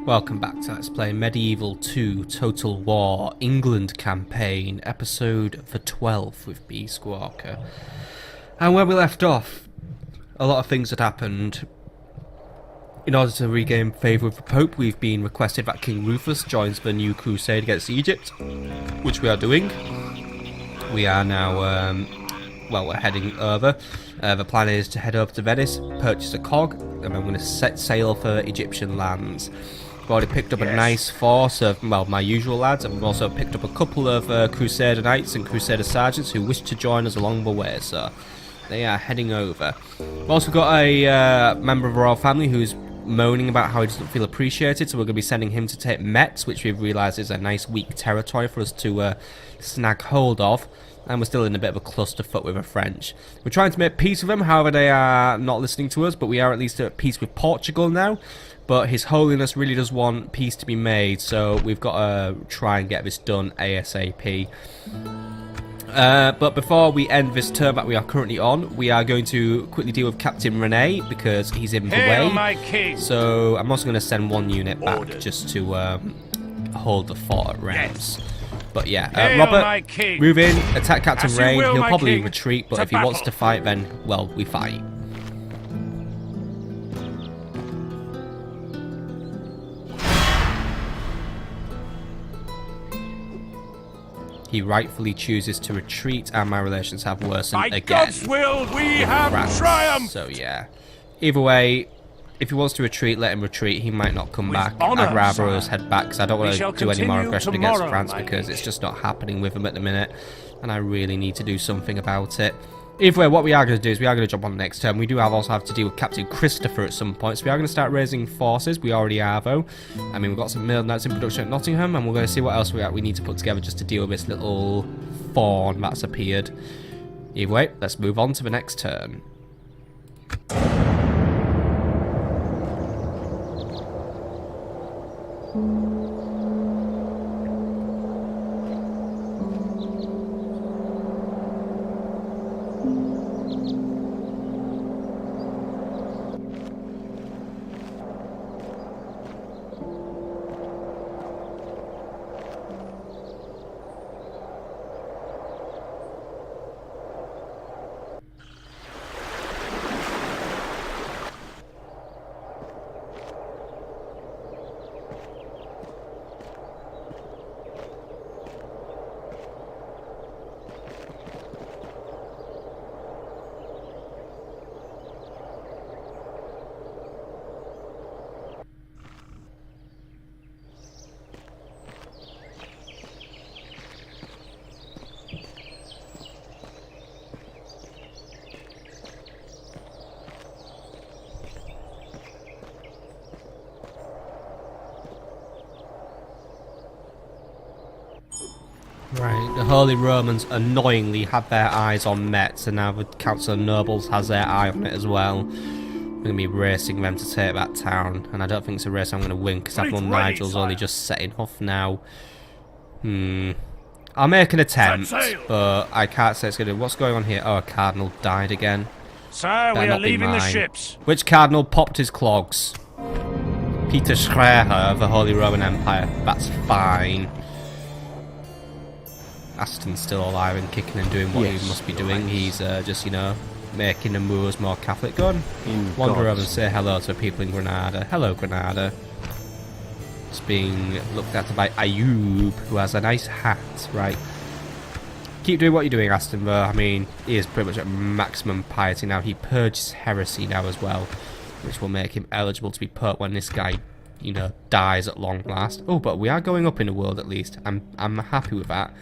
Welcome back to Let's Play Medieval 2 Total War England Campaign, episode the 12th with B Squawker. And where we left off, a lot of things had happened. In order to regain favour with the Pope, we've been requested that King Rufus joins the new crusade against Egypt, which we are doing. We are now, we're heading over. The plan is to head over to Venice, purchase a cog, and then we're going to set sail for Egyptian lands. We've already picked up a nice force of, well, my usual lads, and we've also picked up a couple of Crusader Knights and Crusader Sergeants who wish to join us along the way, so they are heading over. We've also got a member of the royal family who's moaning about how he doesn't feel appreciated, so we're going to be sending him to take Metz, which we've realised is a nice weak territory for us to snag hold of. And we're still in a bit of a clusterfuck with the French. We're trying to make peace with them, however they are not listening to us, but we are at least at peace with Portugal now. But His Holiness really does want peace to be made, so we've got to try and get this done ASAP. But before we end this turn that we are currently on, we are going to quickly deal with Captain Rene, because he's in the way. So I'm also going to send one unit back just to hold the fort at Reims. But yeah, Robert, move in, attack Captain Rain. He'll probably retreat, but if he wants to fight, then, well, we fight. He rightfully chooses to retreat, and my relations have worsened again. By God's will, we have triumphed! So yeah, either way, if he wants to retreat, let him retreat. He might not come back. I'd rather us head back, because I don't want to do any more aggression against France, because it's just not happening with them at the minute, and I really need to do something about it. Either way, what we are going to do is we are going to jump on the next turn. We do also have to deal with Captain Christopher at some point, so we are going to start raising forces. We already are, though. I mean, we've got some Middle Knights in production at Nottingham, and we're going to see what else we need to put together just to deal with this little fawn that's appeared. Either way, let's move on to the next turn. Right, the Holy Romans annoyingly had their eyes on Metz, and now the Council of Nobles has their eye on it as well. We're going to be racing them to take that town, and I don't think it's a race I'm going to win, because Admiral Nigel's only just setting off now. I'll make an attempt, but I can't say it's going to... What's going on here? Oh, a cardinal died again. Sir, we are leaving the ships. Which cardinal popped his clogs? Peter Schreier of the Holy Roman Empire. That's fine. Aston's still alive and kicking and doing what he must be doing. He's just, you know, making the Moors more Catholic. Go on, wander over and say hello to people in Granada. Hello, Granada. It's being looked at by Ayub, who has a nice hat. Right. Keep doing what you're doing, Aston, though. I mean, he is pretty much at maximum piety now. He purges heresy now as well, which will make him eligible to be put when this guy, you know, dies at long last. Oh, but we are going up in the world at least. I'm happy with that.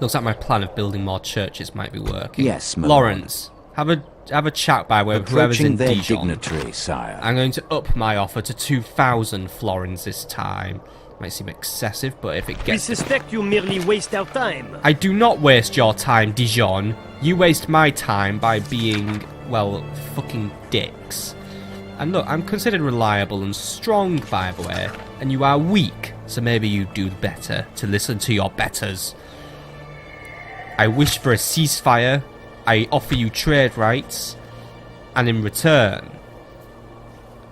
Looks like my plan of building more churches might be working. Yes, my Lawrence, have a chat by way of whoever's in Dijon. Dignitary, sire. I'm going to up my offer to 2,000 florins this time. Might seem excessive, but if it gets... We suspect you merely waste our time. I do not waste your time, Dijon. You waste my time by being, well, fucking dicks. And look, I'm considered reliable and strong, by the way, and you are weak, so maybe you do better to listen to your betters. I wish for a ceasefire, I offer you trade rights, and in return,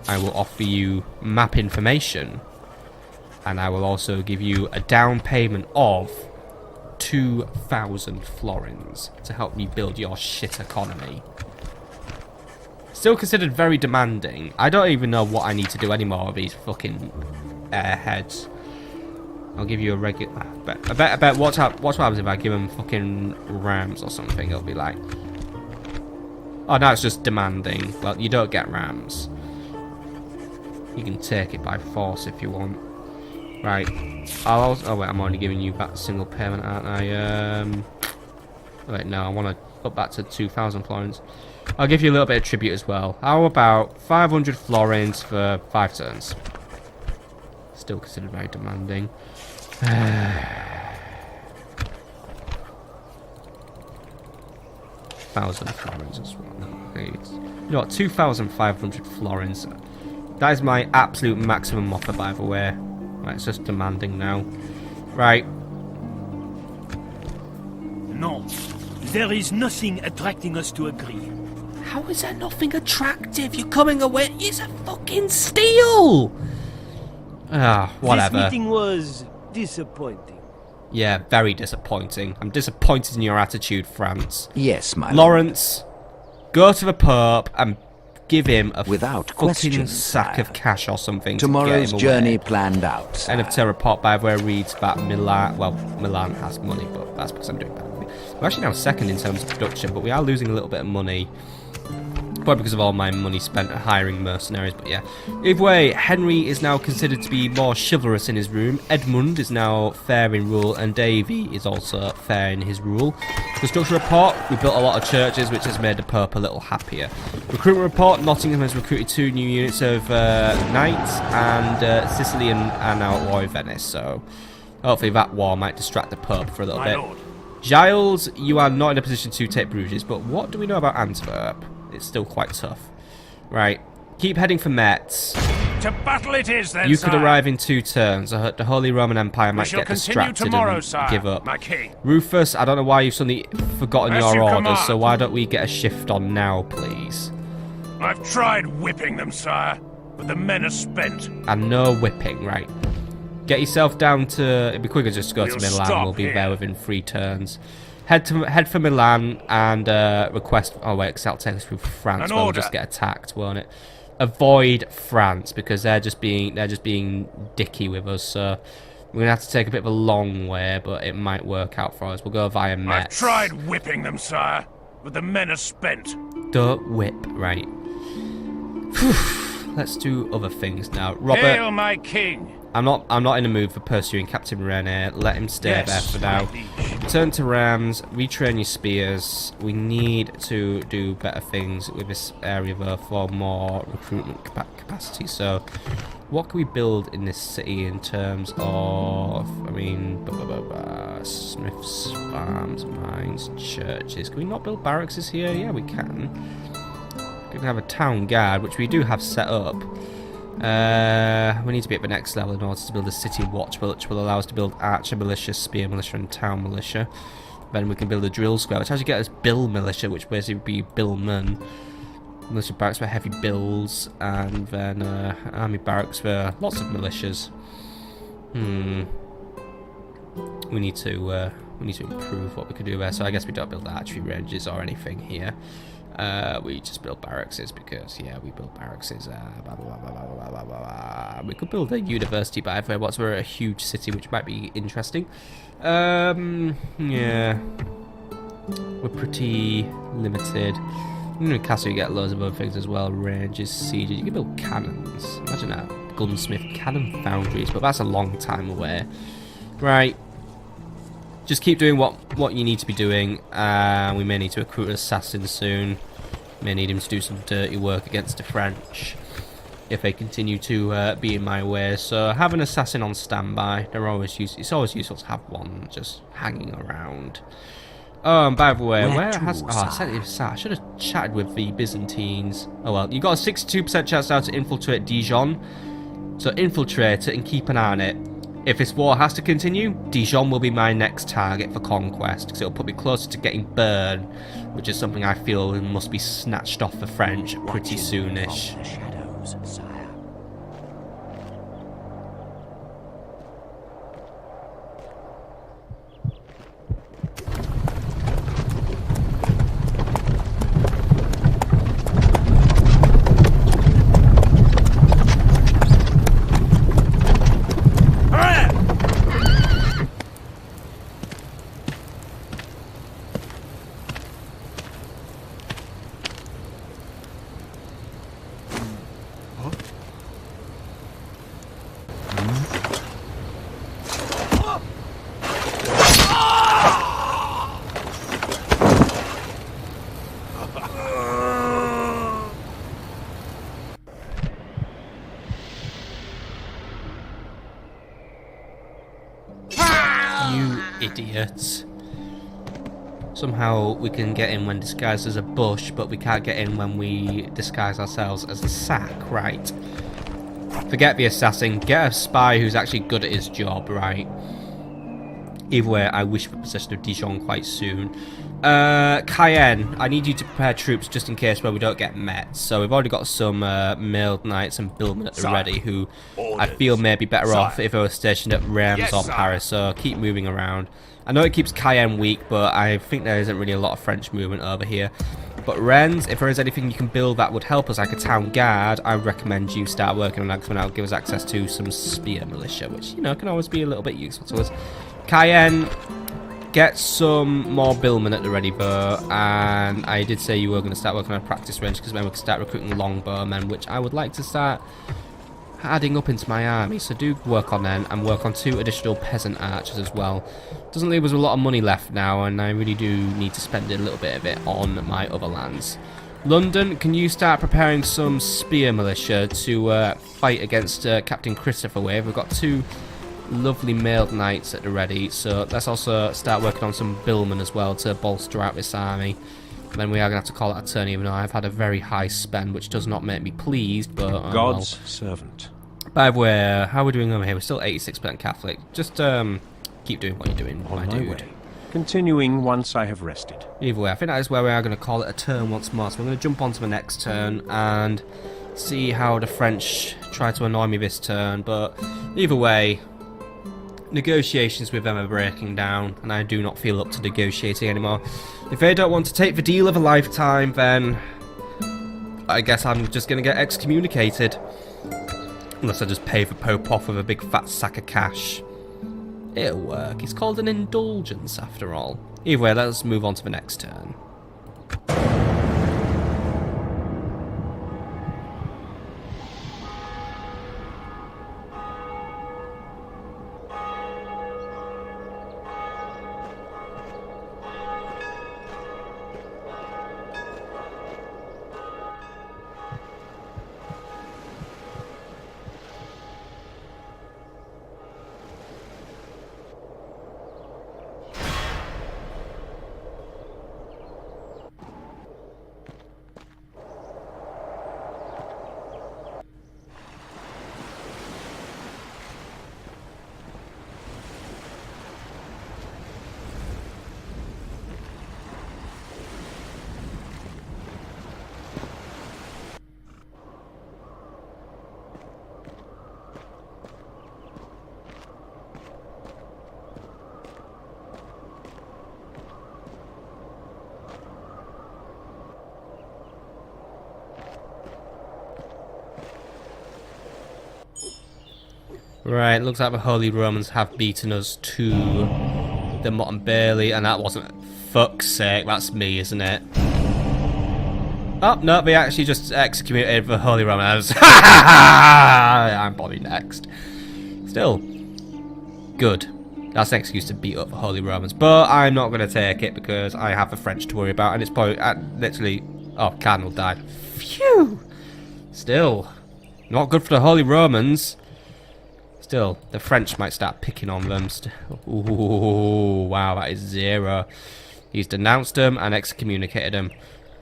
I will offer you map information. And I will also give you a down payment of 2,000 florins to help me build your shit economy. Still considered very demanding. I don't even know what I need to do anymore with these fucking airheads. I'll give you a regular... I bet what happens if I give them fucking rams or something? It'll be like... Oh, now it's just demanding. Well, you don't get rams. You can take it by force if you want. Right. I'll also... Oh, wait, I'm only giving you that single payment, aren't I? Wait, no, I want to up that to 2,000 florins. I'll give you a little bit of tribute as well. How about 500 florins for 5 turns? Still considered very demanding. 1,000 florins as well. You know what? 2,500 florins. That is my absolute maximum offer, by the way. Right, it's just demanding now. Right. No, there is nothing attracting us to agree. How is there nothing attractive? You're coming away. It's a fucking steal. Ah, whatever. This meeting was disappointing. Yeah, very disappointing. I'm disappointed in your attitude, France. Yes, my Lawrence, go to the Pope and give him a Without fucking question, sack sire. of cash or something. Tomorrow's to get him journey away. planned out. Sire. End of Terra Report, by the way, reads that Milan... Well, Milan has money, but that's because I'm doing better. We're actually now second in terms of production, but we are losing a little bit of money. Probably because of all my money spent hiring mercenaries, but yeah. Either way, Henry is now considered to be more chivalrous in his rule. Edmund is now fair in rule, and Davy is also fair in his rule. Construction report, we built a lot of churches, which has made the Pope a little happier. Recruitment report, Nottingham has recruited 2 new units of knights, and Sicily are now at war with Venice, so hopefully that war might distract the Pope for a little bit. Lord. Giles, you are not in a position to take Bruges, but what do we know about Antwerp? It's still quite tough. Right. Keep heading for Metz. To battle it is, then, You could sire. arrive in 2 turns. The Holy Roman Empire We might shall get continue distracted tomorrow, and sire, give up. my king. Rufus, I don't know why you've suddenly forgotten As your you orders, command. so why don't we get a shift on now, please? I've tried whipping them, sire, but the men are spent. And no whipping, right. Get yourself down to... It'd be quicker just to go We'll to Milan. stop We'll be here. there within 3 turns. Head for Milan and request... Oh, wait, because that'll take us through France. An Where we'll order. just get attacked, won't it? Avoid France, because they're just being dicky with us, so... We're going to have to take a bit of a long way, but it might work out for us. We'll go via I've Metz. tried whipping them, sire, but the men are spent. Don't whip, right. Let's do other things now. Robert... Hail my king. I'm not in the mood for pursuing Captain Rene. Let him stay Yes, there for now. my liege. Return to Rams, retrain your spears. We need to do better things with this area though for more recruitment capacity. So, what can we build in this city in terms of, I mean, smiths, farms, mines, churches. Can we not build barracks here? Yeah, we can. We can have a town guard, which we do have set up. We need to be at the next level in order to build a city watch, which will allow us to build archer militia, spear militia, and town militia. Then we can build a drill square, which actually gets us bill militia, which basically would be billmen. Militia barracks for heavy bills, and then army barracks for lots of militias. We need to improve what we can do there. So I guess we don't build archery ranges or anything here. We just build barracks because, yeah, we build barracks. Blah, blah, blah, blah, blah, blah, blah. We could build a university, by the way, once we're a huge city, which might be interesting. Yeah. We're pretty limited. In a castle, you get loads of other things as well. Ranges, sieges. You can build cannons. Imagine that. Gunsmith, cannon foundries, but that's a long time away. Right. Just keep doing what you need to be doing. We may need to recruit an assassin soon. May need him to do some dirty work against the French if they continue to be in my way. So have an assassin on standby. They're always it's always useful to have one just hanging around. Oh, and by the way, where has... Oh, I should have chatted with the Byzantines. Oh well, you got a 62% chance now to infiltrate Dijon. So infiltrate it and keep an eye on it. If this war has to continue, Dijon will be my next target for conquest, because it'll put me closer to getting Bern, which is something I feel must be snatched off the French pretty soonish. The shadows, sire. idiots. Somehow we can get in when disguised as a bush, but we can't get in when we disguise ourselves as a sack, right? Forget the assassin, get a spy who's actually good at his job, right? Either way, I wish for possession of Dijon quite soon. Cayenne, I need you to prepare troops just in case where we don't get Metz. So we've already got some mailed knights and billmen at the ready who I feel may be better off if they were stationed at Reims or Paris, so keep moving around. I know it keeps Cayenne weak, but I think there isn't really a lot of French movement over here. But Rennes, if there is anything you can build that would help us, like a town guard, I recommend you start working on that, because that'll give us access to some spear militia, which, you know, can always be a little bit useful to us. Cayenne, get some more billmen at the ready though, and I did say you were going to start working on a practice range, because then we can start recruiting longbowmen, which I would like to start adding up into my army, so do work on them, and work on 2 additional peasant archers as well. Doesn't leave us a lot of money left now, and I really do need to spend a little bit of it on my other lands. London, can you start preparing some spear militia to fight against Captain Christopher Wave? We've got 2 lovely mailed knights at the ready, so let's also start working on some billmen as well to bolster out this army. And then we are going to have to call it a turn, even though I've had a very high spend, which does not make me pleased, but God's servant. By the way, how are we doing over here? We're still 86% Catholic. Just keep doing what you're doing, my dude. Continuing once I have rested. Either way, I think that is where we are going to call it a turn once more. So we're going to jump on to the next turn and see how the French try to annoy me this turn. But either way, negotiations with them are breaking down, and I do not feel up to negotiating anymore. If they don't want to take the deal of a lifetime, then I guess I'm just going to get excommunicated. Unless I just pay the Pope off with a big fat sack of cash. It'll work. It's called an indulgence, after all. Either way, let's move on to the next turn. Right, looks like the Holy Romans have beaten us to the Mott and Bailey, and that wasn't... Fuck's sake, that's me, isn't it? Oh, no, they actually just executed the Holy Romans. I'm probably next. Still, good. That's an excuse to beat up the Holy Romans, but I'm not going to take it because I have the French to worry about, and it's probably literally... Oh, Cardinal died. Phew! Still, not good for the Holy Romans. Still, the French might start picking on them. Ooh, wow, that is 0. He's denounced them and excommunicated them.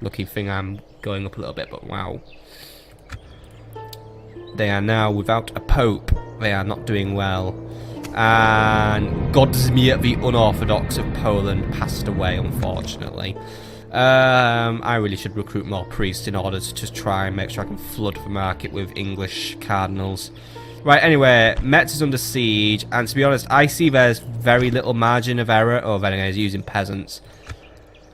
Lucky thing I'm going up a little bit, but wow. They are now without a pope. They are not doing well. And Godzmir, the unorthodox of Poland, passed away, unfortunately. I really should recruit more priests in order to just try and make sure I can flood the market with English cardinals. Right, anyway, Metz is under siege, and to be honest, I see there's very little margin of error. Oh, then again, he's using peasants.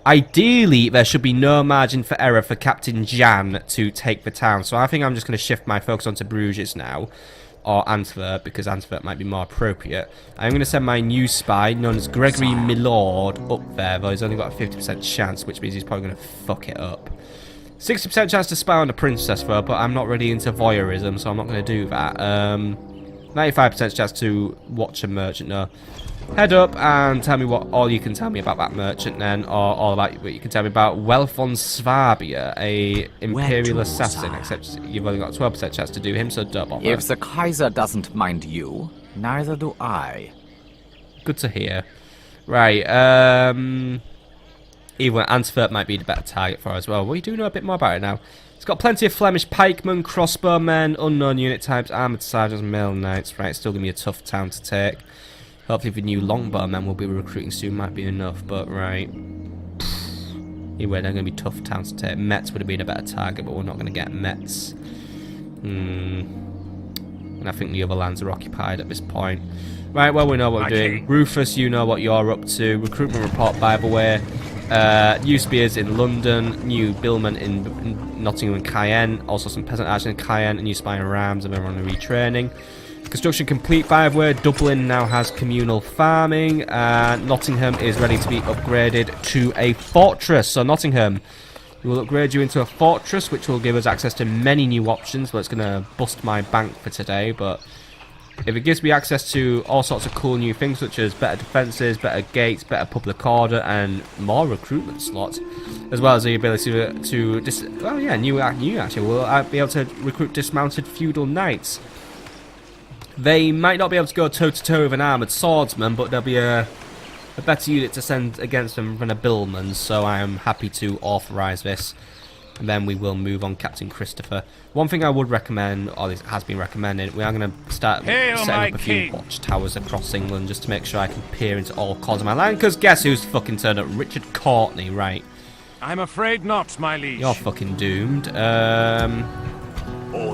Ideally, there should be no margin for error for Captain Jan to take the town, so I think I'm just going to shift my focus onto Bruges now, or Antwerp, because Antwerp might be more appropriate. I'm going to send my new spy, known as Gregory Milord, up there, though he's only got a 50% chance, which means he's probably going to fuck it up. 60% chance to spy on the princess though, but I'm not really into voyeurism, so I'm not going to do that. 95% chance to watch a merchant though. Head up and tell me all you can tell me about that merchant then, or all about what you can tell me about Welf von Swabia, a Imperial assassin, except you've only got a 12% chance to do him, so don't bother. If the Kaiser doesn't mind you, neither do I. Good to hear. Right, even Antwerp might be the better target for as well. We do know a bit more about it now. It's got plenty of Flemish pikemen, crossbowmen, unknown unit types, armoured sergeants, mail knights. Right, it's still going to be a tough town to take. Hopefully the new longbowmen we'll be recruiting soon might be enough, but right. Anyway, they're going to be tough towns to take. Metz would have been a better target, but we're not going to get Metz. And I think the other lands are occupied at this point. Right, well, we know what we're doing. Rufus, you know what you're up to. Recruitment report, by the way. New spears in London, new billmen in Nottingham and Cayenne, also some peasant archers in Cayenne, and new spy and rams, and everyone on retraining. Construction complete, by the way. Dublin now has communal farming, and Nottingham is ready to be upgraded to a fortress. So Nottingham, we will upgrade you into a fortress, which will give us access to many new options. Well, it's going to bust my bank for today, but if it gives me access to all sorts of cool new things, such as better defences, better gates, better public order, and more recruitment slots, as well as the ability new actually, we'll be able to recruit dismounted feudal knights. They might not be able to go toe-to-toe with an armoured swordsman, but there'll be a better unit to send against them than a billman, so I am happy to authorise this. And then we will move on Captain Christopher. One thing I would recommend, or this has been recommended, we are going to start setting up a few watchtowers across England just to make sure I can peer into all corners of my land. Because guess who's fucking turned up? Richard Courtney, right? I'm afraid not, my liege. You're fucking doomed.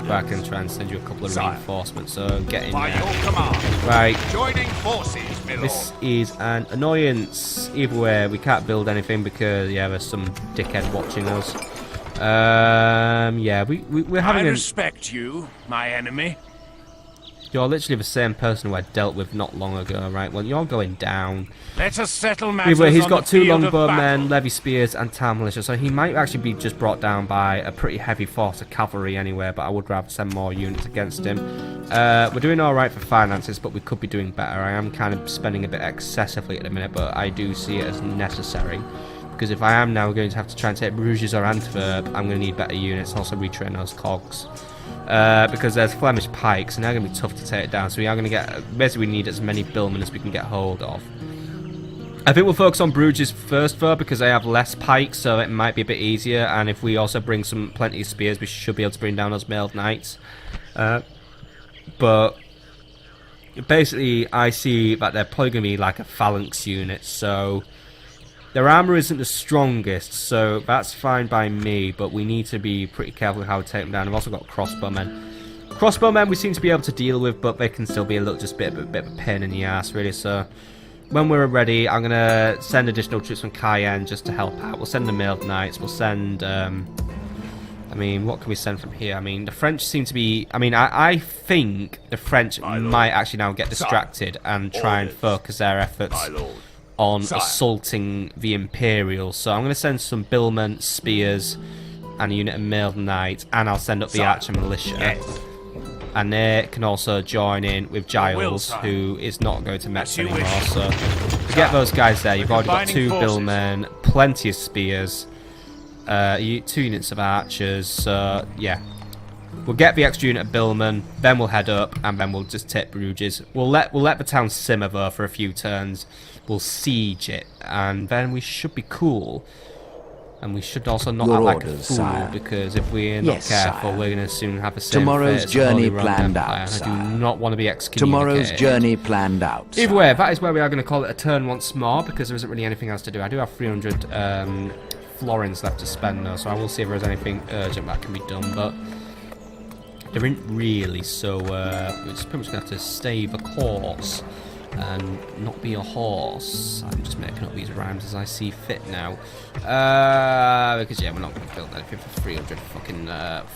I can try and send you a couple of reinforcements, so get in there. Right. Joining forces, my lord. This is an annoyance. Either way, we can't build anything because, yeah, there's some dickhead watching us. Yeah, we're having I respect you, my enemy. You're literally the same person who I dealt with not long ago, right? Well, you're going down. Let us settle matters. Anyway, he's on got the two field of longbowmen, levy spears, and town militia, so he might actually be just brought down by a pretty heavy force of cavalry anyway, but I would rather send more units against him. We're doing alright for finances, but we could be doing better. I am kind of spending a bit excessively at the minute, but I do see it as necessary. Because if I am now going to have to try and take Bruges or Antwerp, I'm going to need better units and also retrain those cogs. Because there's Flemish pikes and they're going to be tough to take down, so we are going to get, basically we need as many billmen as we can get hold of. I think we'll focus on Bruges first though, because they have less pikes, so it might be a bit easier, and if we also bring plenty of spears, we should be able to bring down those mailed knights. But basically I see that they're probably going to be like a phalanx unit, so their armour isn't the strongest, so that's fine by me, but we need to be pretty careful how we take them down. I've also got crossbowmen. Crossbowmen we seem to be able to deal with, but they can still be a little, just a bit of a pain in the ass, really. So when we're ready, I'm going to send additional troops from Cayenne just to help out. We'll send the mailed knights, we'll send, I mean, what can we send from here? I mean, the French seem to be, I mean, I think the French might actually now get distracted and try and focus their efforts on assaulting the Imperials. So I'm going to send some billmen, spears, and a unit of mailed knights, and I'll send up the archer militia. And they can also join in with Giles, who is not going to Metz anymore. So to get those guys there, you've already got two billmen, plenty of spears, 2 units of archers. So yeah, we'll get the extra unit of billmen, then we'll head up, and then we'll just take Bruges. We'll let the town simmer though for a few turns. We'll siege it, and then we should be cool. And we should also not act like a fool, because if we're not careful, we're going to soon have a same Tomorrow's journey planned out, I do not want to be excommunicated. Tomorrow's journey planned out. Either way, that is where we are going to call it a turn once more, because there isn't really anything else to do. I do have 300 florins left to spend though, so I will see if there's anything urgent that can be done, but there isn't really, so we're just pretty much going to have to stay the course and not be a horse. I'm just making up these rhymes as I see fit now. Because yeah, we're not going to build anything for 300 fucking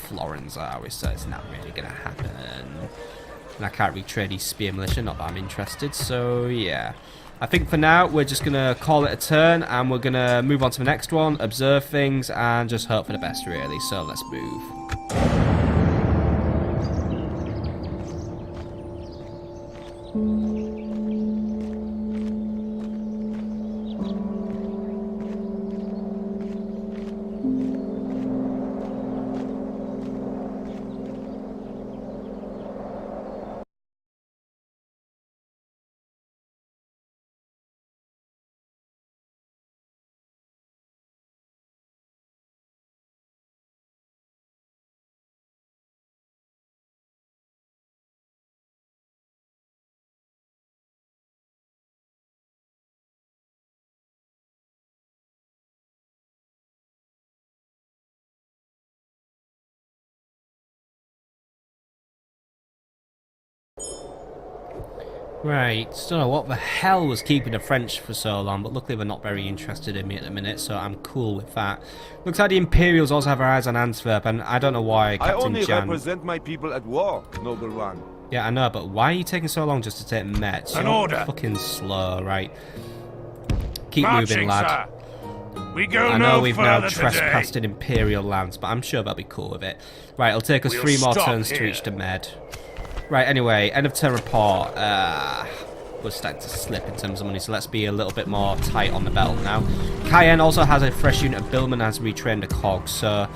florins, are we? So it's not really going to happen. And I can't retrade these spear militia, not that I'm interested. So yeah, I think for now we're just going to call it a turn, and we're going to move on to the next one, observe things, and just hope for the best really. So let's move. Right, don't know what the hell was keeping the French for so long, but luckily they're not very interested in me at the minute, so I'm cool with that. Looks like the Imperials also have their eyes on Antwerp, and I don't know why I Captain only Jan... represent my people at war, noble one. Yeah, I know, but why are you taking so long just to take Metz? An You're order. fucking slow, right? Keep Marching, moving, lad. sir. We go I know no we've now further trespassed today. in Imperial lands, but I'm sure they'll be cool with it. Right, it'll take us We'll 3 more stop turns to here. reach the Med. Right, anyway, end of turn report. We're starting to slip in terms of money, so let's be a little bit more tight on the belt now. Cayenne also has a fresh unit of billmen, has retrained a cog, so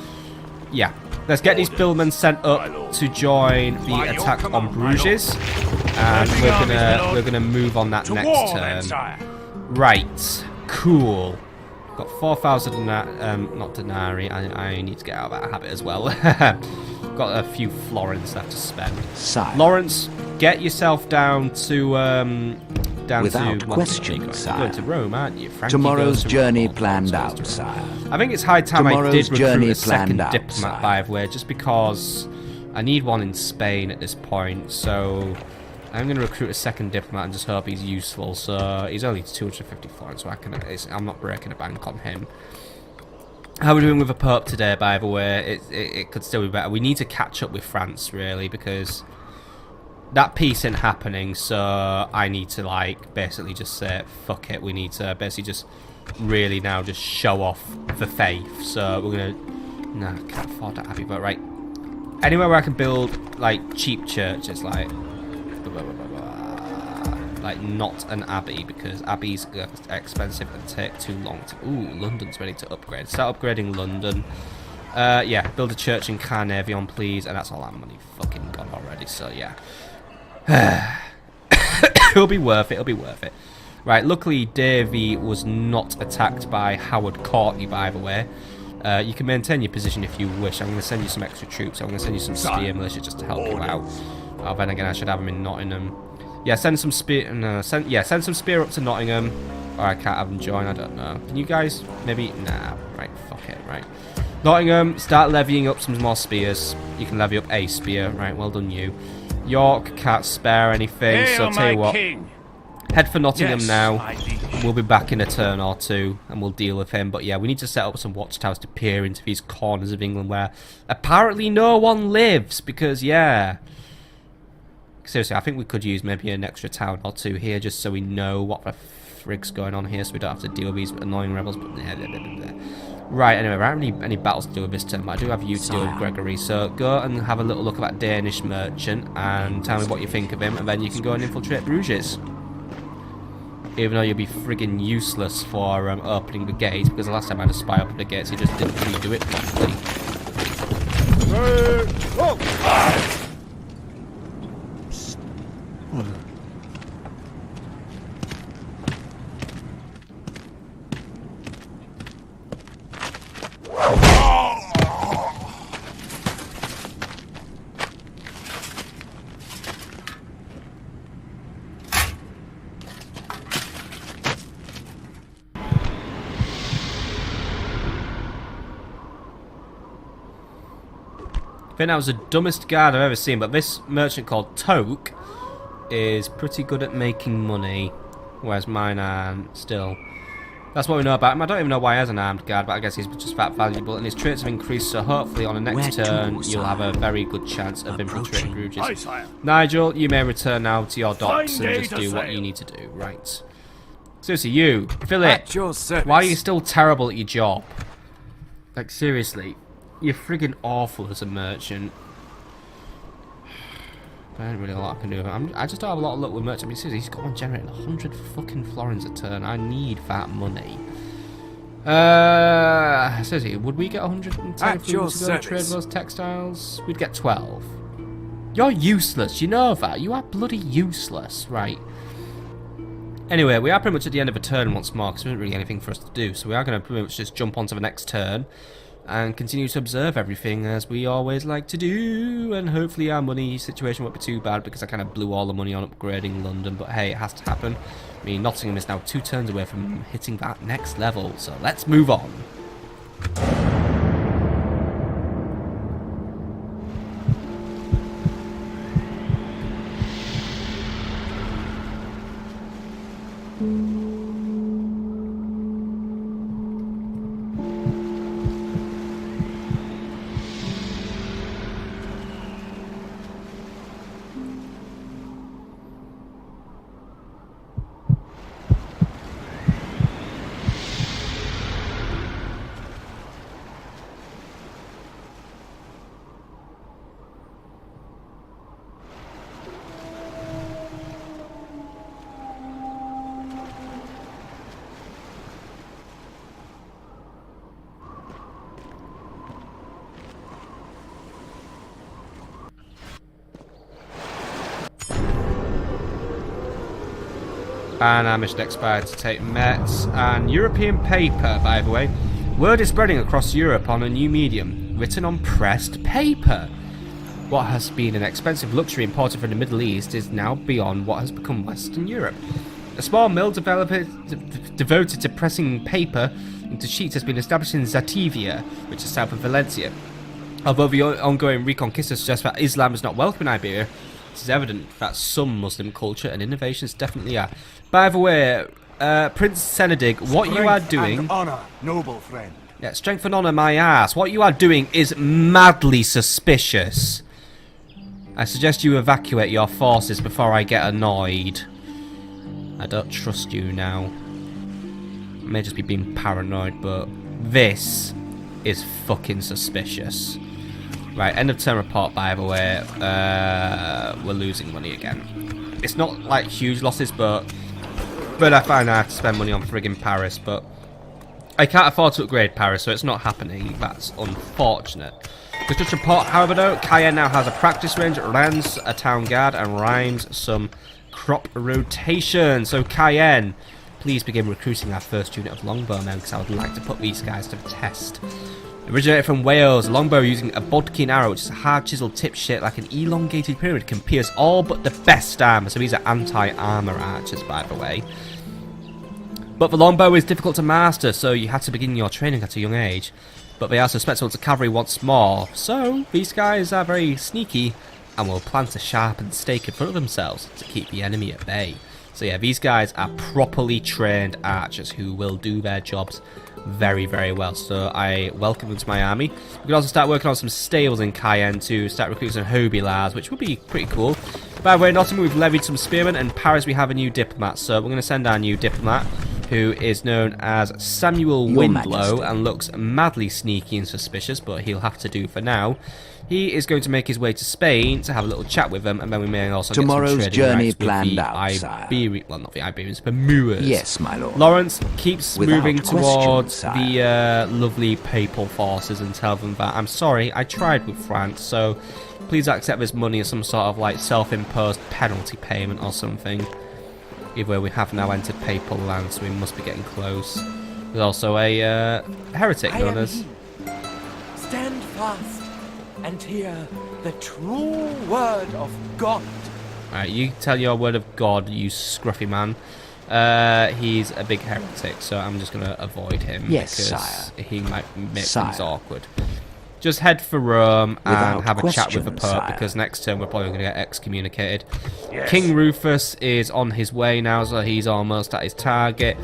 yeah. Let's get these billmen sent up to join the attack on Bruges, and we're gonna move on that To next war, turn. then, sire. Right, cool. Got 4,000 not denarii. I need to get out of that habit as well. Got a few florins left to spend. Sire. Lawrence, get yourself down to Without well, question, you're sire. going to Rome, aren't you? Frankie Tomorrow's goes to journey Rome, planned Lawrence goes out, to sire. Rome. I think it's high time I Tomorrow's did recruit journey a second planned out, diplomat, sire. by the way, just because I need one in Spain at this point. So I'm going to recruit a second diplomat and just hope he's useful. So he's only 250 florins, so I'm not breaking a bank on him. How are we doing with the Pope today, by the way? It could still be better. We need to catch up with France, really, because that peace ain't happening, so I need to, like, basically just say, fuck it. We need to basically just really now just show off the faith. So we're going to... Nah, can't afford that abbey, but right. Anywhere where I can build, like, cheap churches, like not an abbey, because abbeys are expensive and take too long to... Ooh, London's ready to upgrade. Start upgrading London. Yeah, build a church in Carnarvon, please, and that's all that money fucking gone already, so yeah. It'll be worth it, it'll be worth it. Right, luckily Davy was not attacked by Howard Courtney, by the way. You can maintain your position if you wish. I'm going to send you some extra troops. I'm going to send you some spear militia just to help you out. Oh, then again, I should have them in Nottingham. Yeah, send some spear. Send some spear up to Nottingham. Or I can't have them join. I don't know. Can you guys maybe? Nah. Right. Fuck it. Right. Nottingham. Start levying up some more spears. You can levy up a spear. Right. Well done, you. York can't spare anything. Hail, So tell you my what. king. Head for Nottingham Yes, now. my liege. We'll be back in a turn or two, and we'll deal with him. But yeah, we need to set up some watchtowers to peer into these corners of England where apparently no one lives. Because yeah. Seriously, I think we could use maybe an extra town or two here just so we know what the frig's going on here, so we don't have to deal with these annoying rebels. But right, anyway, I don't have any battles to do with this turn, but I do have you to deal with Gregory. So go and have a little look at that Danish merchant and tell me what you think of him, and then you can go and infiltrate Bruges. Even though you'll be friggin' useless for opening the gates, because the last time I had a spy open the gates, he just didn't really do it properly. I think that was the dumbest guard I've ever seen, but this merchant called Toke is pretty good at making money, whereas mine aren't still. That's what we know about him. I don't even know why he has an armed guard, but I guess he's just that valuable, and his traits have increased, so hopefully on the next turn you'll have a very good chance of infiltrating Aye, Bruges. sire. Nigel, you may return now to your docks Fine and day just to do what sail. you need to do. Right. Seriously, you, Philip, At your service. why are you still terrible at your job? Like, seriously. You're friggin' awful as a merchant. I don't really know what I can do. I just don't have a lot of luck with merchant. I mean, seriously, he's got one generating 100 fucking florins a turn. I need that money. Seriously, would we get 110 At if we your were to go and trade service. those textiles? We'd get 12. You're useless. You know that. You are bloody useless. Right. Anyway, we are pretty much at the end of a turn once more because there isn't really anything for us to do. So we are going to pretty much just jump onto the next turn and continue to observe everything as we always like to do, and hopefully our money situation won't be too bad because I kind of blew all the money on upgrading London, but hey, it has to happen. I mean, Nottingham is now 2 turns away from hitting that next level, so let's move on. And our mission expired to take Metz and European paper, by the way. Word is spreading across Europe on a new medium, written on pressed paper. What has been an expensive luxury imported from the Middle East is now beyond what has become Western Europe. A small mill devoted to pressing paper into sheets has been established in Zativia, which is south of Valencia. Although the ongoing reconquista suggests that Islam is not welcome in Iberia, it is evident that some Muslim culture and innovations definitely are. By the way, Prince Senedig, what you are doing... And honor, noble friend. Yeah, strength and honor, my ass. What you are doing is madly suspicious. I suggest you evacuate your forces before I get annoyed. I don't trust you now. I may just be being paranoid, but this is fucking suspicious. Right, end of turn report, by the way. We're losing money again. It's not like huge losses, but I find I have to spend money on friggin' Paris, but I can't afford to upgrade Paris, so it's not happening. That's unfortunate. Construction report, however, though, Cayenne now has a practice range, Rennes a town guard, and Rhymes some crop rotation. So Cayenne, please begin recruiting our first unit of longbowmen, because I would like to put these guys to the test. Originated from Wales, a longbow using a bodkin arrow, which is a hard chiseled tip shaped like an elongated pyramid, can pierce all but the best armor. So these are anti-armor archers, by the way. But the longbow is difficult to master, so you have to begin your training at a young age. But they are susceptible to cavalry once more. So these guys are very sneaky and will plant a sharpened stake in front of themselves to keep the enemy at bay. So yeah, these guys are properly trained archers who will do their jobs very, very well. So I welcome them to my army. We can also start working on some stables in Cayenne to start recruiting some hobilars, which would be pretty cool. By the way, in Nottingham we've levied some spearmen, and Paris we have a new diplomat. So we're going to send our new diplomat, who is known as Samuel Windlow and looks madly sneaky and suspicious, but he'll have to do for now. He is going to make his way to Spain to have a little chat with them, and then we may also get some trading journey rights with planned the out, well, not the Iberians, but Moors. Yes, my lord. Lawrence keeps Without moving question, towards sire. the lovely papal forces and tell them that I'm sorry, I tried with France, so please accept this money as some sort of like self-imposed penalty payment or something. Either way, we have now entered papal land, so we must be getting close. There's also a heretic known as... Stand fast and hear the true word of God. Alright, you tell your word of God, you scruffy man. He's a big heretic, so I'm just going to avoid him. Yes, because sire. he might make Sire. things awkward. Just head for Rome and Without have a chat with the question, Pope, sire. because next turn we're probably going to get excommunicated. Yes. King Rufus is on his way now, so he's almost at his target.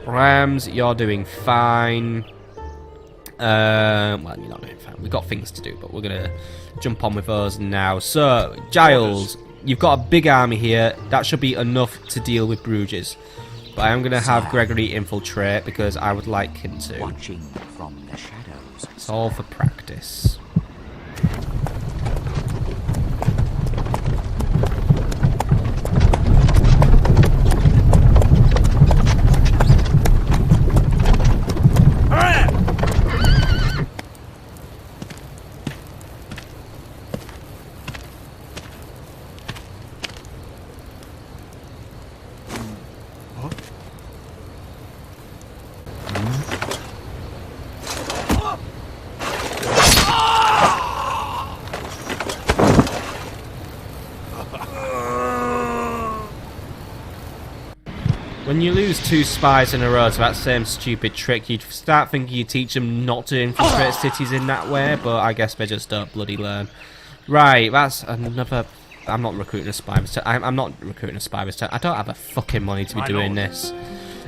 Rams, you're doing fine. Well, you're not doing fine. We've got things to do, but we're going to jump on with us now. So, Giles, you've got a big army here. That should be enough to deal with Bruges. But I am going to have Sire. Gregory infiltrate, because I would like him to. Watching from the shadows. It's all for practice. When you lose 2 spies in a row to that same stupid trick, you'd start thinking you teach them not to infiltrate cities in that way, but I guess they just don't bloody learn. Right, that's another... I'm not recruiting a spy this turn. I'm not recruiting a spy this turn. I don't have the fucking money to be doing this.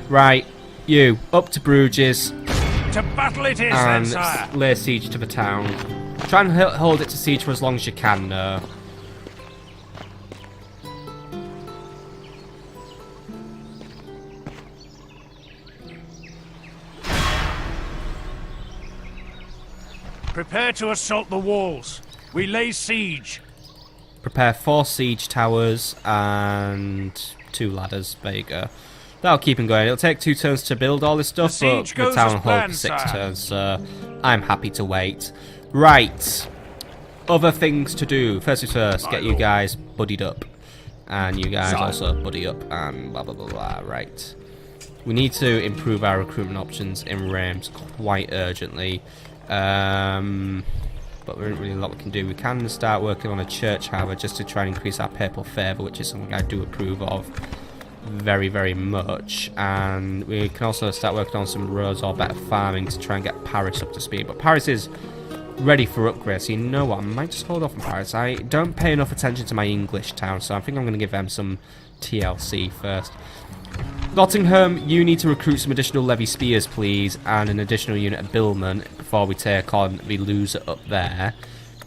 Right, you, up to Bruges. To battle it is, then, And sire. lay siege to the town. Try and hold it to siege for as long as you can, though. Prepare to assault the walls. We lay siege. Prepare 4 siege towers and 2 ladders. There you go. That'll keep him going. It'll take 2 turns to build all this stuff, The but siege the goes town as will hold for planned, 6 sire. turns, so I'm happy to wait. Right. Other things to do. First things first, get you guys buddied up. And you guys also buddy up and blah blah blah blah. Right. We need to improve our recruitment options in Reims quite urgently. But there isn't really a lot we can do. We can start working on a church, however, just to try and increase our papal favour, which is something I do approve of very, very much. And we can also start working on some roads or better farming to try and get Paris up to speed. But Paris is ready for upgrade, so you know what, I might just hold off on Paris. I don't pay enough attention to my English town, so I think I'm going to give them some TLC first. Nottingham, you need to recruit some additional levy spears, please, and an additional unit of billmen before we take on the loser up there.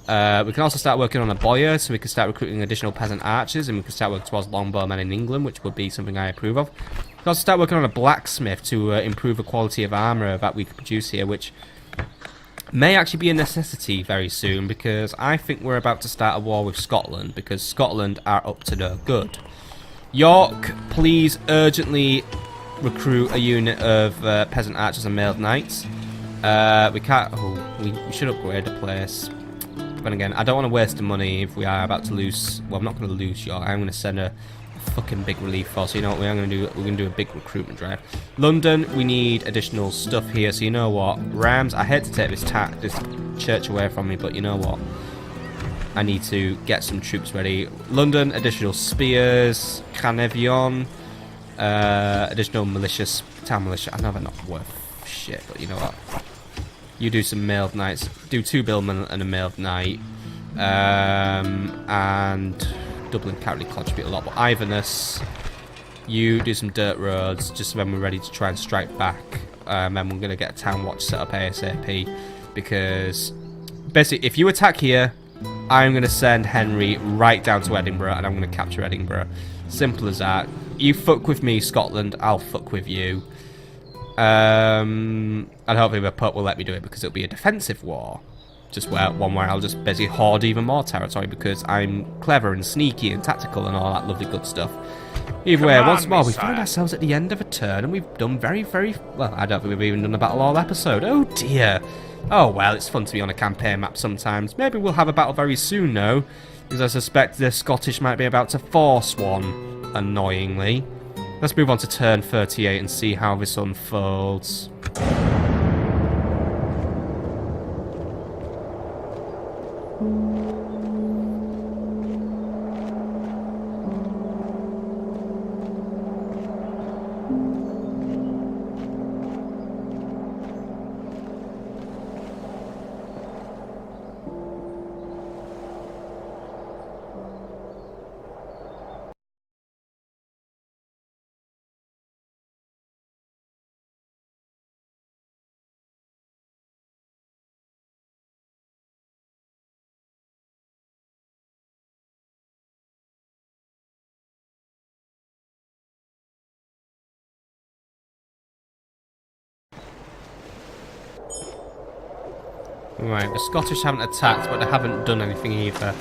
We can also start working on a boyar, so we can start recruiting additional peasant archers, and we can start working towards longbowmen in England, which would be something I approve of. We can also start working on a blacksmith to improve the quality of armour that we can produce here, which may actually be a necessity very soon, because I think we're about to start a war with Scotland, because Scotland are up to no good. York, please urgently recruit a unit of peasant archers and mailed knights. We can't. Oh, we should upgrade the place. But again, I don't want to waste the money if we are about to lose. Well, I'm not going to lose York. I'm going to send a fucking big relief force. So you know what we are going to do? We're going to do a big recruitment drive. London, we need additional stuff here. So you know what, Rams. I hate to take this church away from me, but you know what? I need to get some troops ready. London, additional spears. Canevion, additional militias, town militia. I know they're not worth shit, but you know what? You do some mailed knights. Do 2 billmen and a mailed knight. And Dublin can't really contribute a lot. But Iverness, you do some dirt roads just when we're ready to try and strike back. And then we're going to get a town watch set up ASAP. Because basically, if you attack here, I'm going to send Henry right down to Edinburgh, and I'm going to capture Edinburgh. Simple as that. You fuck with me, Scotland, I'll fuck with you. And hopefully the Pope will let me do it, because it'll be a defensive war. Just one where I'll just basically hoard even more territory, because I'm clever and sneaky and tactical and all that lovely good stuff. Either way, once more, we find ourselves at the end of a turn, and we've done very, very... Well, I don't think we've even done a battle all episode. Oh dear. Oh well, it's fun to be on a campaign map sometimes. Maybe we'll have a battle very soon, though, because I suspect the Scottish might be about to force one, annoyingly. Let's move on to turn 38 and see how this unfolds. Right, the Scottish haven't attacked, but they haven't done anything either.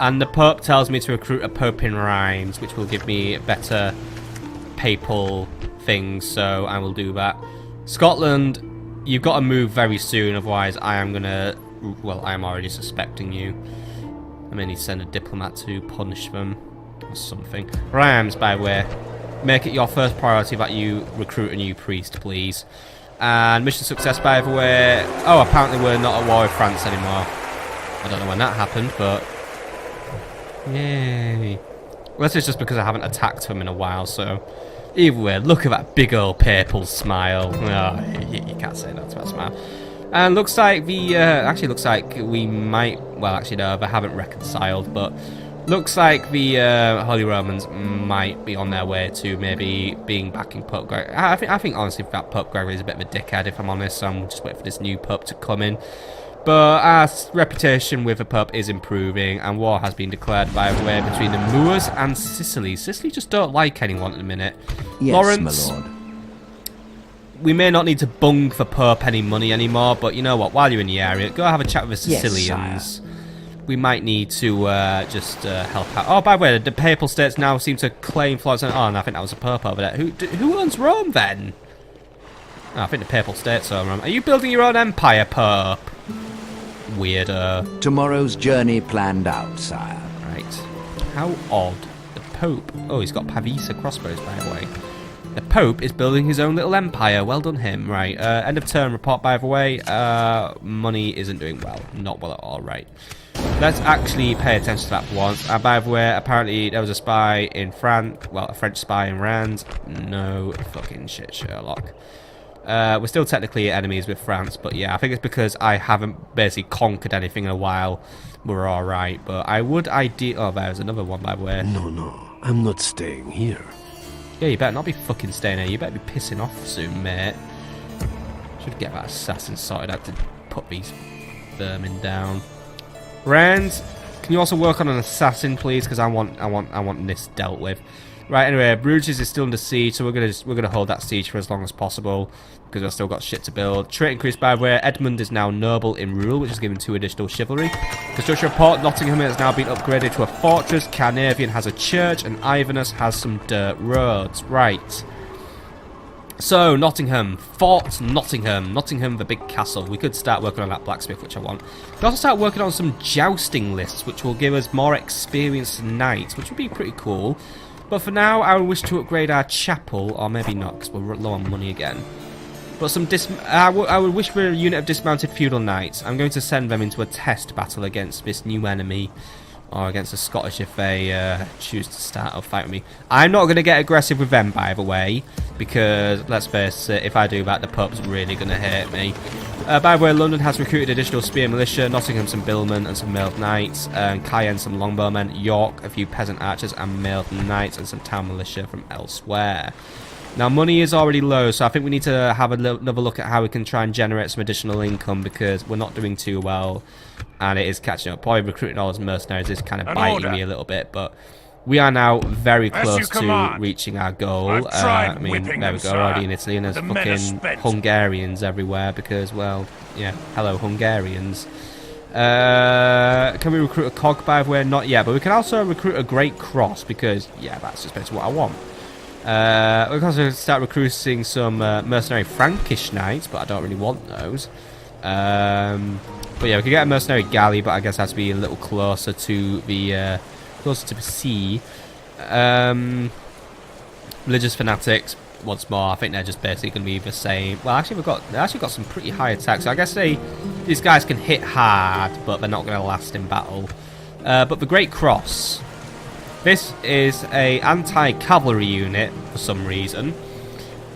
And the Pope tells me to recruit a Pope in Reims, which will give me better papal things, so I will do that. Scotland, you've got to move very soon, otherwise I am gonna... Well, I am already suspecting you. I may need to send a diplomat to punish them, or something. Reims, by the way, make it your first priority that you recruit a new priest, please. And mission success, by the way. Oh, apparently we're not at war with France anymore. I don't know when that happened, but... Yay. Well, this is just because I haven't attacked them in a while, so... Either way, look at that big old papal smile. Oh, you can't say that to that smile. And looks like the... actually looks like we might... Well, actually no, they haven't reconciled, but... Looks like the Holy Romans might be on their way to maybe being backing Pope Gregory. I think honestly that Pope Gregory is a bit of a dickhead, if I'm honest, so I'm just waiting for this new Pope to come in. But our reputation with the Pope is improving, and war has been declared, by the way, between the Moors and Sicily. Sicily just don't like anyone at the minute. Yes, Lawrence, my lord. we may not need to bung the Pope any money anymore, but you know what, while you're in the area, go have a chat with the Yes, Sicilians. We might need to just help out. Oh, by the way, the Papal States now seem to claim Florence. Oh, and I think that was a Pope over there. Who owns Rome, then? Oh, I think the Papal States own Rome. Are you building your own empire, Pope? Weirdo. Tomorrow's journey planned out, sire. Right. How odd. The Pope... Oh, he's got Pavisa crossbows, by the way. The Pope is building his own little empire. Well done him. Right. End of term report, by the way. Money isn't doing well. Not well at all, right. Let's actually pay attention to that for once. By the way, apparently there was a spy in France. Well, a French spy in Rennes. No fucking shit, Sherlock. We're still technically enemies with France, but yeah, I think it's because I haven't basically conquered anything in a while. We're alright, but I would oh, there's another one, by the way. No, I'm not staying here. Yeah, you better not be fucking staying here. You better be pissing off soon, mate. Should get that assassin sorted out to put these vermin down. Rand, can you also work on an assassin, please? Because I want this dealt with. Right. Anyway, Bruges is still under siege, so we're gonna hold that siege for as long as possible because we've still got shit to build. Trait increase, by the way. Edmund is now noble in rule, which is given 2 additional chivalry. Construction report: Nottingham has now been upgraded to a fortress. Carnarvon has a church, and Ivernus has some dirt roads. Right. So, Nottingham. Fort Nottingham. Nottingham, the big castle. We could start working on that blacksmith, which I want. We could also start working on some jousting lists, which will give us more experienced knights, which would be pretty cool. But for now, I would wish to upgrade our chapel, or maybe not, because we're low on money again. But some I would wish for a unit of dismounted feudal knights. I'm going to send them into a test battle against this new enemy, or against the Scottish if they choose to start a fight with me. I'm not going to get aggressive with them, by the way, because, let's face it, if I do that, the Pope's really going to hate me. By the way, London has recruited additional spear militia, Nottingham some billmen and some mailed knights, and Cayenne some longbowmen, York a few peasant archers and mailed knights, and some town militia from elsewhere. Now, money is already low, so I think we need to have another look at how we can try and generate some additional income, because we're not doing too well, and it is catching up. Probably recruiting all those mercenaries is kind of biting me a little bit, but we are now very close to reaching our goal. I mean, there we go, already in Italy, and there's fucking Hungarians everywhere, because, well, yeah, hello, Hungarians. Can we recruit a cog, by the way? Not yet, but we can also recruit a Great Cross, because, yeah, that's just basically what I want. We can also start recruiting some mercenary Frankish knights, but I don't really want those. But yeah, we can get a mercenary galley, but I guess it has to be a little closer to the sea. Religious fanatics, once more, I think they're just basically going to be the same. Well, actually, they actually got some pretty high attacks. So I guess these guys can hit hard, but they're not going to last in battle. But the Great Cross. This is a anti-cavalry unit for some reason,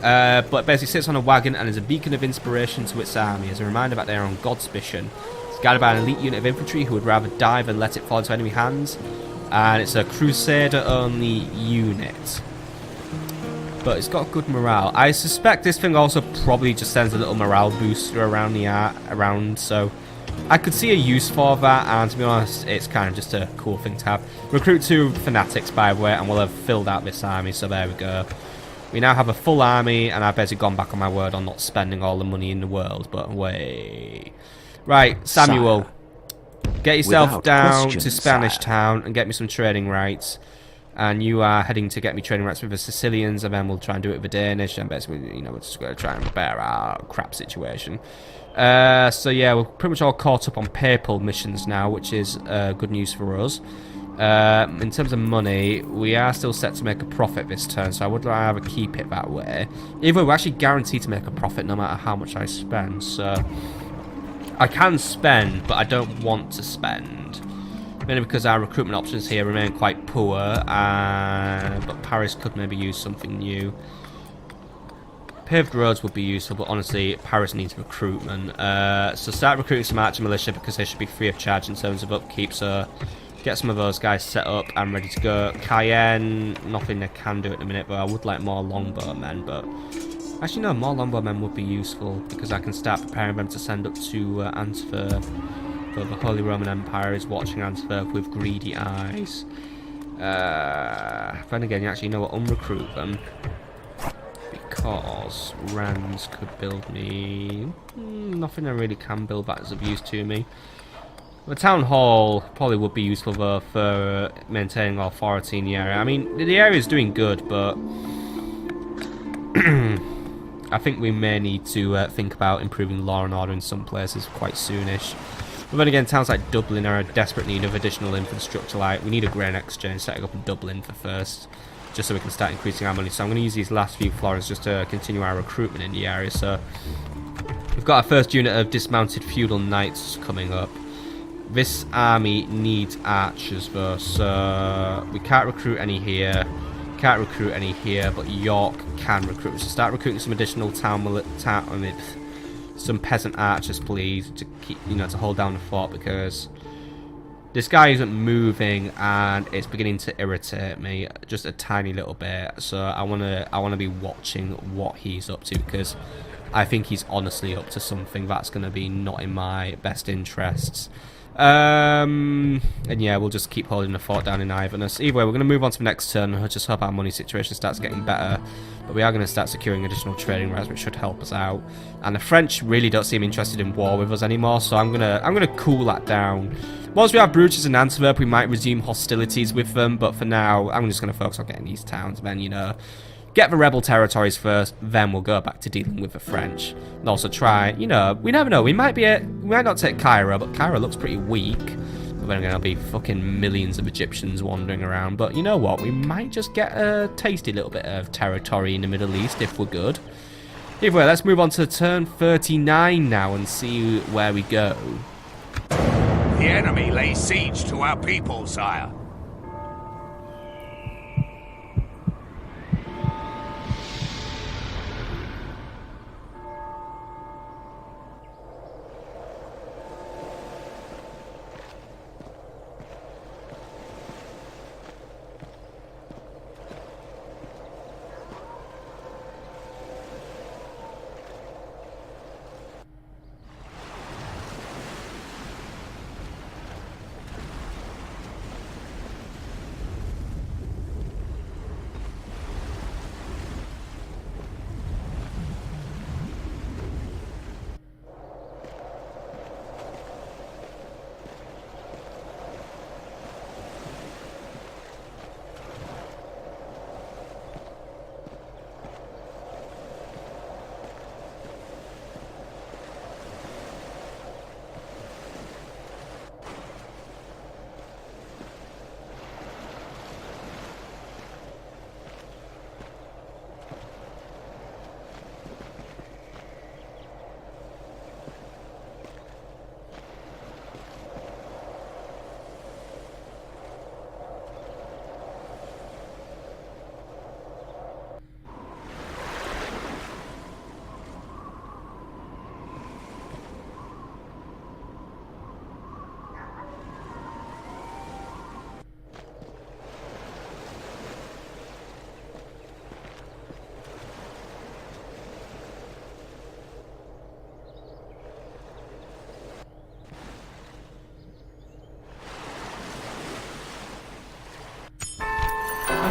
but basically sits on a wagon and is a beacon of inspiration to its army, as a reminder that they are on God's mission. It's guided by an elite unit of infantry who would rather die than let it fall into enemy hands, and it's a crusader-only unit. But it's got good morale. I suspect this thing also probably just sends a little morale booster around, so I could see a use for that, and to be honest, it's kind of just a cool thing to have. Recruit 2 fanatics, by the way, and we'll have filled out this army, so there we go. We now have a full army, and I've basically gone back on my word on not spending all the money in the world, but wait. Right, Samuel, get yourself down to Spanish Town and get me some trading rights. And you are heading to get me trading rights with the Sicilians, and then we'll try and do it with the Danish, and basically, you know, we're just going to try and bear our crap situation. So yeah, we're pretty much all caught up on papal missions now, which is good news for us. In terms of money, we are still set to make a profit this turn, so I would rather keep it that way. Either way, we're actually guaranteed to make a profit no matter how much I spend, so I can spend, but I don't want to spend. Mainly because our recruitment options here remain quite poor, but Paris could maybe use something new. Paved roads would be useful, but honestly, Paris needs recruitment. So start recruiting some archer militia, because they should be free of charge in terms of upkeep, so Get some of those guys set up and ready to go. Cayenne, nothing they can do at the minute, but I would like more longbowmen. But actually, no, more longbowmen would be useful because I can start preparing them to send up to Antwerp. But the Holy Roman Empire is watching Antwerp with greedy eyes. Then again, you actually know what, unrecruit them. Because Rands could build me... nothing I really can build that is of use to me. The town hall probably would be useful though for maintaining authority in the area. I mean, the area is doing good, but I think we may need to think about improving law and order in some places quite soonish. But then again, towns like Dublin are in desperate need of additional infrastructure. Like, we need a grain exchange setting up in Dublin for first, just so we can start increasing our money. So I'm going to use these last few florins just to continue our recruitment in the area. So we've got our first unit of dismounted feudal knights coming up. This army needs archers though, so we can't recruit any here, can't recruit any here, but York can recruit. So start recruiting some additional some peasant archers, please, to keep, you know, to hold down the fort, because this guy isn't moving and it's beginning to irritate me just a tiny little bit. So I wanna be watching what he's up to, because I think he's honestly up to something that's gonna be not in my best interests. And yeah, we'll just keep holding the fort down in Iverness. Either way, we're going to move on to the next turn. I just hope our money situation starts getting better. But we are going to start securing additional trading routes, which should help us out. And the French really don't seem interested in war with us anymore, so I'm gonna cool that down. Once we have Brutus and Antwerp, we might resume hostilities with them. But for now, I'm just going to focus on getting these towns, then, you know, get the rebel territories first, then we'll go back to dealing with the French. And also try, you know, we never know, we might not take Cairo, but Cairo looks pretty weak. But then again, there'll be fucking millions of Egyptians wandering around. But you know what, we might just get a tasty little bit of territory in the Middle East if we're good. Either way, let's move on to turn 39 now and see where we go. The enemy lays siege to our people, sire.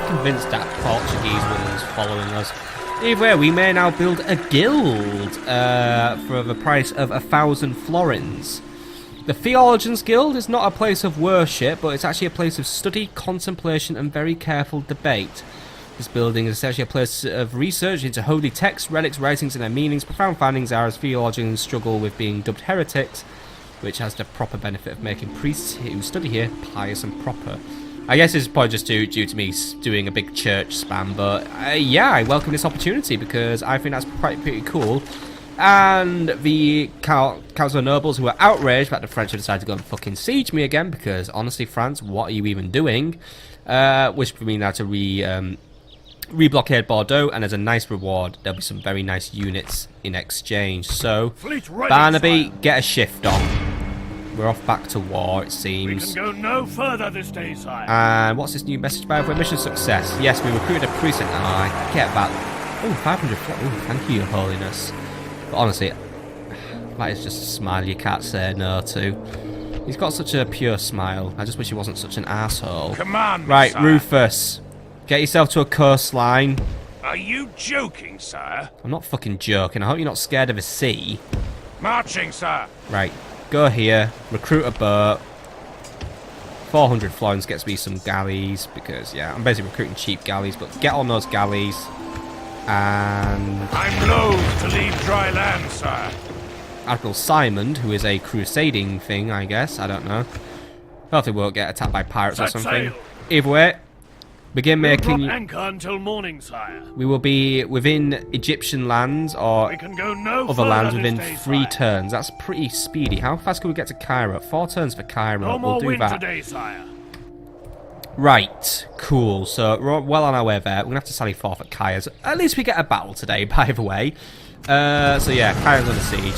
Convinced that Portuguese one's following us. Either way, we may now build a guild for the price of 1,000 florins. The Theologians Guild is not a place of worship, but it's actually a place of study, contemplation, and very careful debate. This building is essentially a place of research into holy texts, relics, writings, and their meanings. Profound findings are as theologians struggle with being dubbed heretics, which has the proper benefit of making priests who study here pious and proper. I guess it's probably just due to me doing a big church spam, but yeah, I welcome this opportunity because I think that's pretty cool. And the Council of Nobles, who are outraged that the French have decided to go and fucking siege me again, because honestly, France, what are you even doing? Wish for me now to re-blockade Bordeaux, and as a nice reward, there'll be some very nice units in exchange. So, Fleet ready, Barnaby, sire. get a shift on. We're off back to war, it We seems. can go no further this day, sire. And what's this new message by way? Mission success. Yes, we recruited a priest. I get that. Oh, 500. Oh, thank you, Your Holiness. But honestly, that is just a smile you can't say no to. He's got such a pure smile. I just wish he wasn't such an asshole. Come on, Right, sire. Rufus. Get yourself to a coastline. Are you joking, sire? I'm not fucking joking. I hope you're not scared of a sea. Marching, sire. Right, go here. Recruit a boat. 400 florins gets me some galleys because, yeah, I'm basically recruiting cheap galleys. But get on those galleys. And I'm loath to leave dry land, sire. Admiral Simon, who is a crusading thing, I guess. I don't know. Hopefully we won't get attacked by pirates or Set something. sail. Either way, begin We'll drop making... anchor until morning, sire. We will be within Egyptian lands or We can go no other further lands this within day, 3 sire. turns. That's pretty speedy. How fast can we get to Cairo? 4 turns for Cairo. No We'll more do wind that. today, sire. Right, cool. So we're well on our way there. We're gonna have to sally forth at Kai's. At least we get a battle today, by the way. So yeah, Kai's under siege.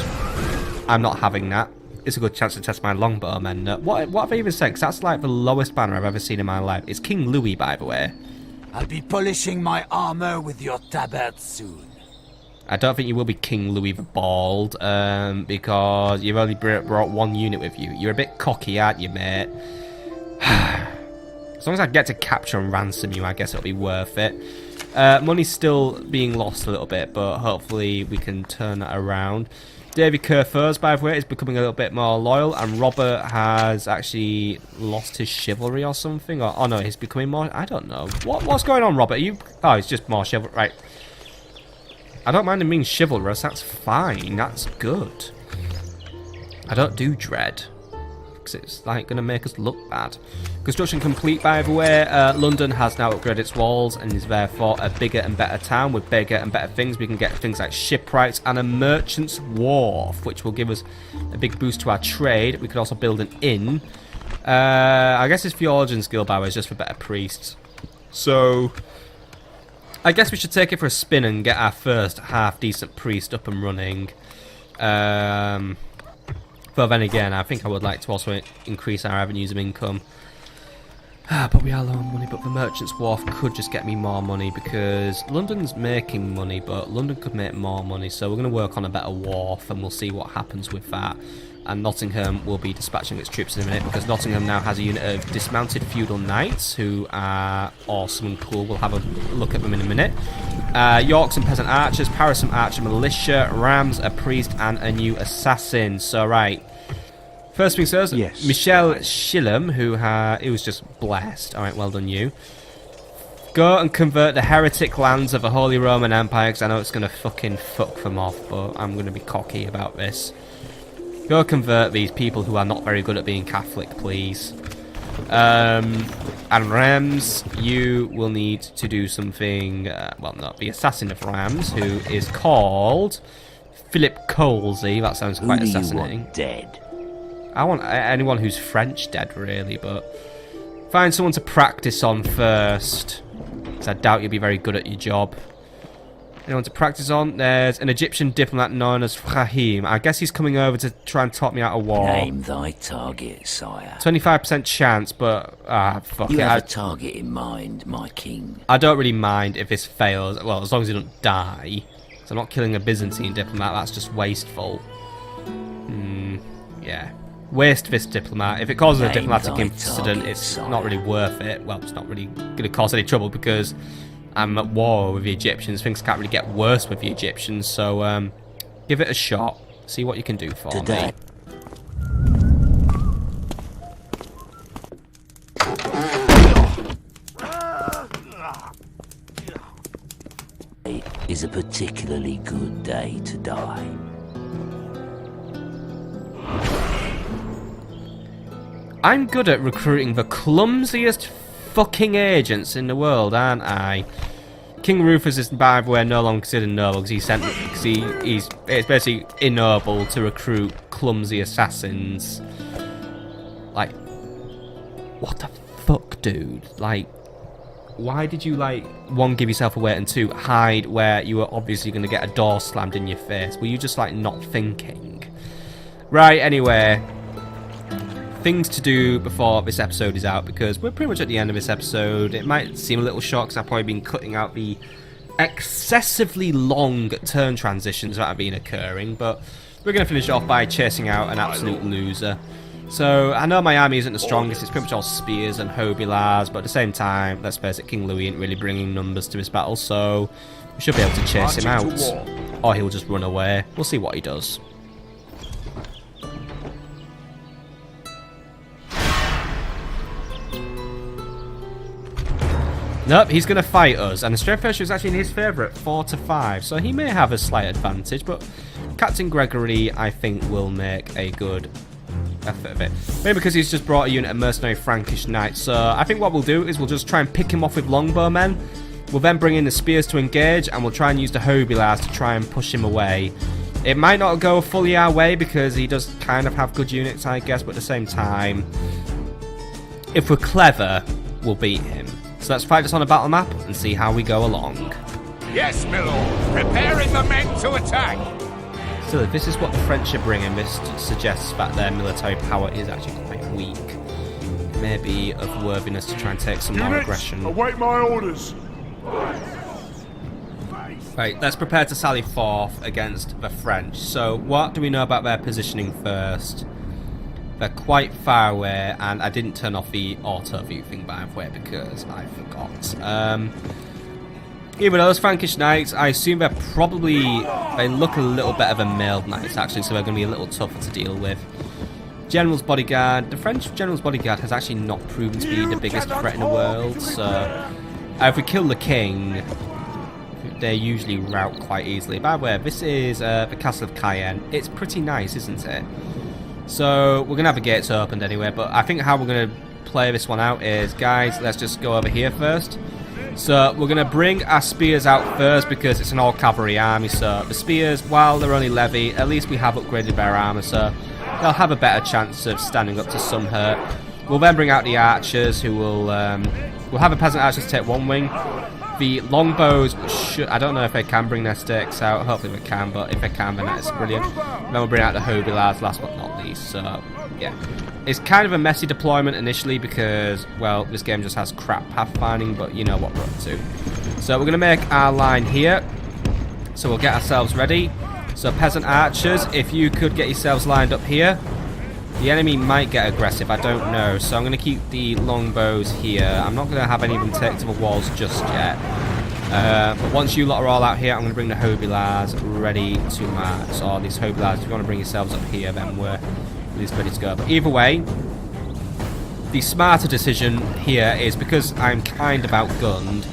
I'm not having that. It's a good chance to test my longbowmen. What have I even said? 'Cause that's like the lowest banner I've ever seen in my life. It's King Louis, by the way. I'll be polishing my armor with your tabard soon. I don't think you will be King Louis the Bald, because you've only brought 1 unit with you. You're a bit cocky, aren't you, mate? As long as I get to capture and ransom you, I guess it'll be worth it. Money's still being lost a little bit, but hopefully we can turn that around. Davy Kerfurs, by the way, is becoming a little bit more loyal, and Robert has actually lost his chivalry or something. Or, oh no, he's becoming more... I don't know. What's going on, Robert? Are you... Oh, he's just more chivalry. Right. I don't mind him being chivalrous. That's fine. That's good. I don't do dread. Because it's like going to make us look bad. Construction complete, by the way. London has now upgraded its walls and is therefore a bigger and better town with bigger and better things. We can get things like shipwrights and a merchant's wharf, which will give us a big boost to our trade. We could also build an inn. I guess his theologian skill, by the way, is just for better priests. So I guess we should take it for a spin and get our first half-decent priest up and running. But then again, I think I would like to also increase our avenues of income. But we are low on money, but the Merchant's Wharf could just get me more money because London's making money, but London could make more money. So we're going to work on a better wharf and we'll see what happens with that. And Nottingham will be dispatching its troops in a minute because Nottingham now has a unit of dismounted feudal knights who are awesome and cool. We'll have a look at them in a minute. Yorks and peasant archers, Paris some archer militia, Rams, a priest, and a new assassin. So right. First things first, Yes. Michel Shillem, who was just blessed. Alright, well done you. Go and convert the heretic lands of the Holy Roman Empire, because I know it's going to fucking fuck them off, but I'm going to be cocky about this. Go convert these people who are not very good at being Catholic, please. And Rams, you will need to do something, well, not the assassin of Rams, who is called Philip Colesy. That sounds quite assassinating. Dead. I want anyone who's French dead, really, but find someone to practice on first, because I doubt you'll be very good at your job. Anyone to practice on? There's an Egyptian diplomat known as Fahim. I guess he's coming over to try and talk me out of war. Name thy target, sire. 25% chance, but fuck You it. have a target in mind, my king. I don't really mind if this fails. Well, as long as you don't die. So I'm not killing a Byzantine diplomat. That's just wasteful. Yeah. Waste this diplomat. If it causes a Name diplomatic thy incident, target, it's sire. not really worth it. Well, it's not really going to cause any trouble because I'm at war with the Egyptians. Things can't really get worse with the Egyptians. So give it a shot. See what you can do for Today is a particularly good day to die. I'm good at recruiting the clumsiest fucking agents in the world, aren't I? King Rufus is, by the way, no longer considered noble because it's basically ignoble to recruit clumsy assassins. Like, what the fuck, dude? Like, why did you, like, 1, give yourself away, and 2, hide where you were obviously going to get a door slammed in your face? Were you just, like, not thinking? Right, anyway. things to do before this episode is out, because we're pretty much at the end of this episode. It might seem a little short because I've probably been cutting out the excessively long turn transitions that have been occurring, but we're going to finish off by chasing out an absolute loser. So, I know my army isn't the strongest, it's pretty much all spears and hobilars, but at the same time, let's face it, King Louis ain't really bringing numbers to this battle, so we should be able to chase him out. Or he'll just run away. We'll see what he does. Nope, he's going to fight us, and the strength ratio is actually in his favour at 4 to 5, so he may have a slight advantage, but Captain Gregory, I think, will make a good effort of it. Maybe because he's just brought a unit of mercenary Frankish knights, so I think what we'll do is we'll just try and pick him off with longbowmen. We'll then bring in the spears to engage, and we'll try and use the hobilars to try and push him away. It might not go fully our way, because he does kind of have good units, I guess, but at the same time, if we're clever, we'll beat him. So let's fight this on a battle map and see how we go along. Yes, my lord. Preparing the men to attack. So if this is what the French are bringing, this suggests that their military power is actually quite weak. Maybe of worthiness to try and take some more aggression. Await my orders. Right, let's prepare to sally forth against the French. So what do we know about their positioning first? They're quite far away, and I didn't turn off the auto view thing, by the way, because I forgot. Even those Frankish knights, I assume they look a little better than mailed knights, actually, so they're going to be a little tougher to deal with. General's bodyguard. The French General's bodyguard has actually not proven to be the biggest threat in the world, so if we kill the king, they usually rout quite easily. By the way, this is the Castle of Cayenne. It's pretty nice, isn't it? So we're going to have the gates opened anyway, but I think how we're going to play this one out is, guys, let's just go over here first. So we're going to bring our spears out first because it's an all-cavalry army, so the spears, while they're only levy, at least we have upgraded their armour, so they'll have a better chance of standing up to some hurt. We'll then bring out the archers, who will we'll have the peasant archers take one wing. The longbows should, I don't know if they can bring their stakes out, hopefully they can, but if they can, then that's brilliant. Then we'll bring out the hobilars, last but not least, so yeah. It's kind of a messy deployment initially because, well, this game just has crap pathfinding, but you know what we're up to. So we're going to make our line here, so we'll get ourselves ready. So peasant archers, if you could get yourselves lined up here. The enemy might get aggressive, I don't know, so I'm going to keep the longbows here. I'm not going to have any of them take to the walls just yet. But once you lot are all out here, I'm going to bring the hobilars ready to march. So these hobilars, if you want to bring yourselves up here, then we're at least ready to go. But either way, the smarter decision here is, because I'm kind of outgunned,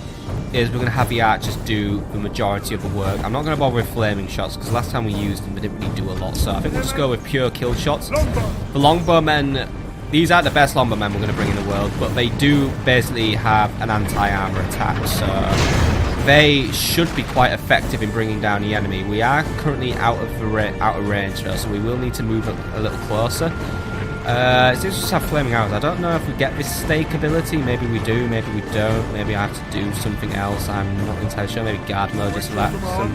is we're going to have the archers do the majority of the work. I'm not going to bother with flaming shots, because last time we used them, they didn't really do a lot. So I think we'll just go with pure kill shots. The longbowmen, these aren't the best longbowmen we're going to bring in the world, but they do basically have an anti-armor attack, so they should be quite effective in bringing down the enemy. We are currently out of range though, so we will need to move a little closer. It seems to just have flaming arrows. I don't know if we get this stake ability. Maybe we do, maybe we don't. Maybe I have to do something else. I'm not entirely sure. Maybe guard mode just lets them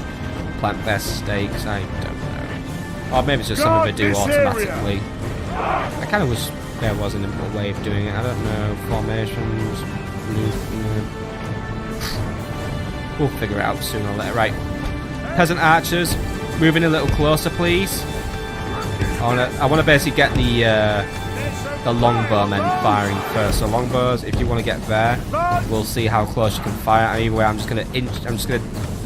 plant their stakes. I don't know. Or maybe it's just something they do automatically. I kind of wish there was a way of doing it. I don't know. Formations. We'll figure it out sooner or later. Right. Peasant archers, moving a little closer, please. I want to basically get the longbowmen firing first. So longbows, if you want to get there, we'll see how close you can fire. Anyway, I'm just gonna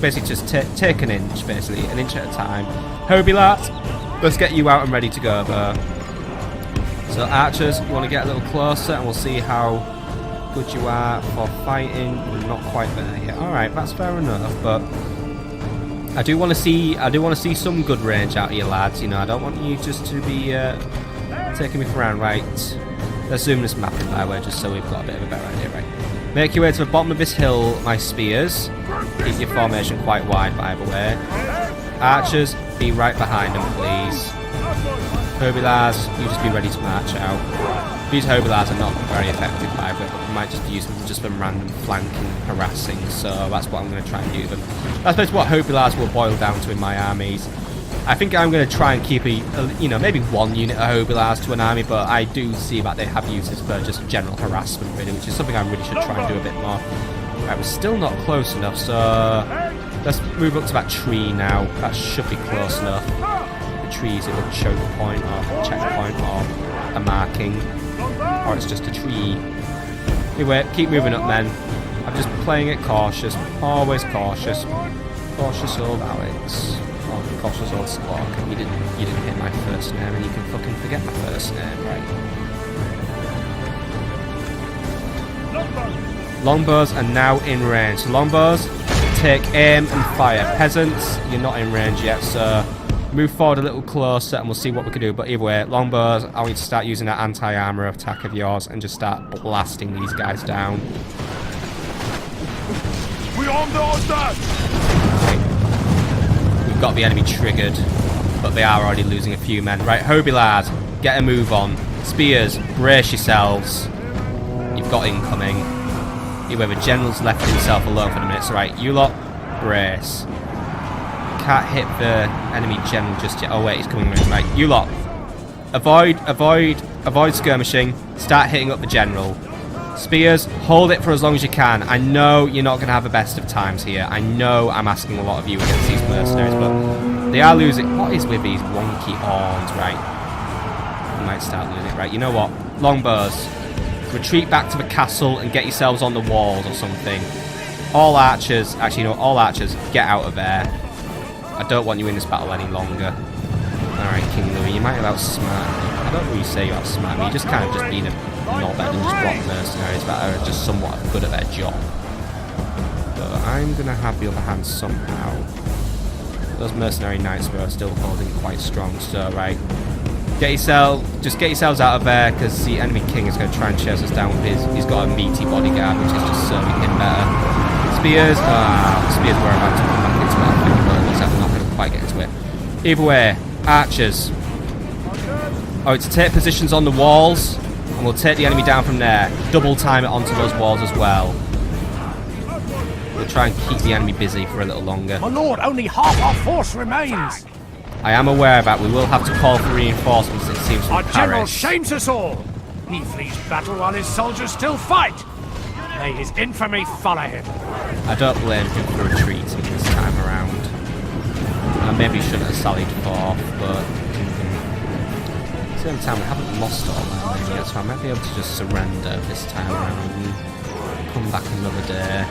basically just take an inch, basically an inch at a time. Hobilars, let's get you out and ready to go there. So archers, you want to get a little closer, and we'll see how good you are for fighting. We're not quite there yet. All right, that's fair enough, but I do want to see some good range out of you lads. You know, I don't want you just to be taking me for around. Right, let's zoom this map in by the way, just so we've got a bit of a better idea. Right, make your way to the bottom of this hill, my spears. Keep your formation quite wide, by the way. Archers, be right behind them, please. Hobilars, you just be ready to march out. These hobilars are not very effective, by the way, but we might just use them just for random flanking, harassing, so that's what I'm going to try and do them. That's basically what hobilars will boil down to in my armies. I think I'm going to try and keep you know, maybe one unit of Hobilars to an army, but I do see that they have uses for just general harassment, really, which is something I really should try and do a bit more. Right, we're still not close enough, so let's move up to that tree now. That should be close enough. The trees, it will choke point or checkpoint or a marking, or it's just a tree. Anyway, keep moving up, men. I'm just playing it cautious, always cautious. Cautious old Alex. Oh, cautious old Squawk. You didn't hit my first name, and you can fucking forget my first name, right? Longbows are now in range. So longbows, take aim and fire. Peasants, you're not in range yet, so move forward a little closer and we'll see what we can do. But either way, longbows, I want you to start using that anti-armor attack of yours and just start blasting these guys down. We on the order! We've got the enemy triggered, but they are already losing a few men. Right, Hobilard, get a move on. Spears, brace yourselves. You've got incoming. Anyway, the general's left himself alone for the minute. So right, you lot, brace. Can't hit the enemy general just yet. Oh wait, he's coming in. Right, you lot, avoid skirmishing. Start hitting up the general. Spears, hold it for as long as you can. I know you're not going to have the best of times here. I know I'm asking a lot of you against these mercenaries, but they are losing. What is with these wonky horns, right? You might start losing it, right? You know what? Longbows, retreat back to the castle and get yourselves on the walls or something. All archers, actually, you know, all archers, get out of there. I don't want you in this battle any longer. Alright, King Louis, you might have outsmarted me. I don't really say you outsmarted me, you just kind of just been not better than just block mercenaries that are just somewhat good at their job. But I'm going to have the other hand somehow. Those mercenary knights were still holding quite strong, so right. Just get yourselves out of there, because the enemy king is going to try and chase us down with he's got a meaty bodyguard, which is just serving him better. Spears, spears were about to come back into it, I think, but it looks like we're not going to quite get into it. Either way, archers. Oh, to take positions on the walls, and we'll take the enemy down from there. Double time it onto those walls as well. We'll try and keep the enemy busy for a little longer. My lord, only half our force remains! I am aware that we will have to call for reinforcements, it seems, from Our general Paris. shames us all! He flees battle while his soldiers still fight! May his infamy follow him! I don't blame him for retreating this time around. I maybe shouldn't have sallied forth, but at the same time we haven't lost all our men yet, so I might be able to just surrender this time around and come back another day.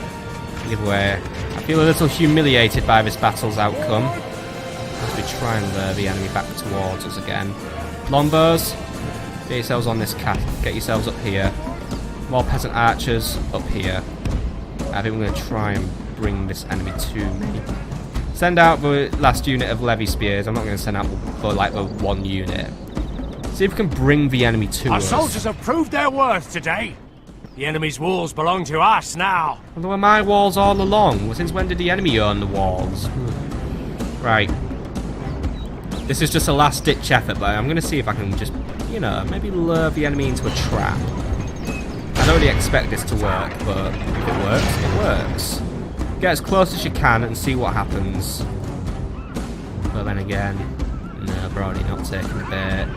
Either way, I feel a little humiliated by this battle's outcome, as we try and lure the enemy back towards us again. Longbows, get yourselves on this cat, get yourselves up here. More peasant archers up here. I think we're going to try and bring this enemy to me. Send out the last unit of levy spears. I'm not going to send out for like the one unit. See if we can bring the enemy to Our us. soldiers have proved their worth today. The enemy's walls belong to us now. Well, they were my walls all along. Well, since when did the enemy own the walls? Right. This is just a last-ditch effort, but I'm going to see if I can just, you know, maybe lure the enemy into a trap. I don't really expect this to work, but if it works, it works. Get as close as you can and see what happens. But then again, no, we're already not taking the bait.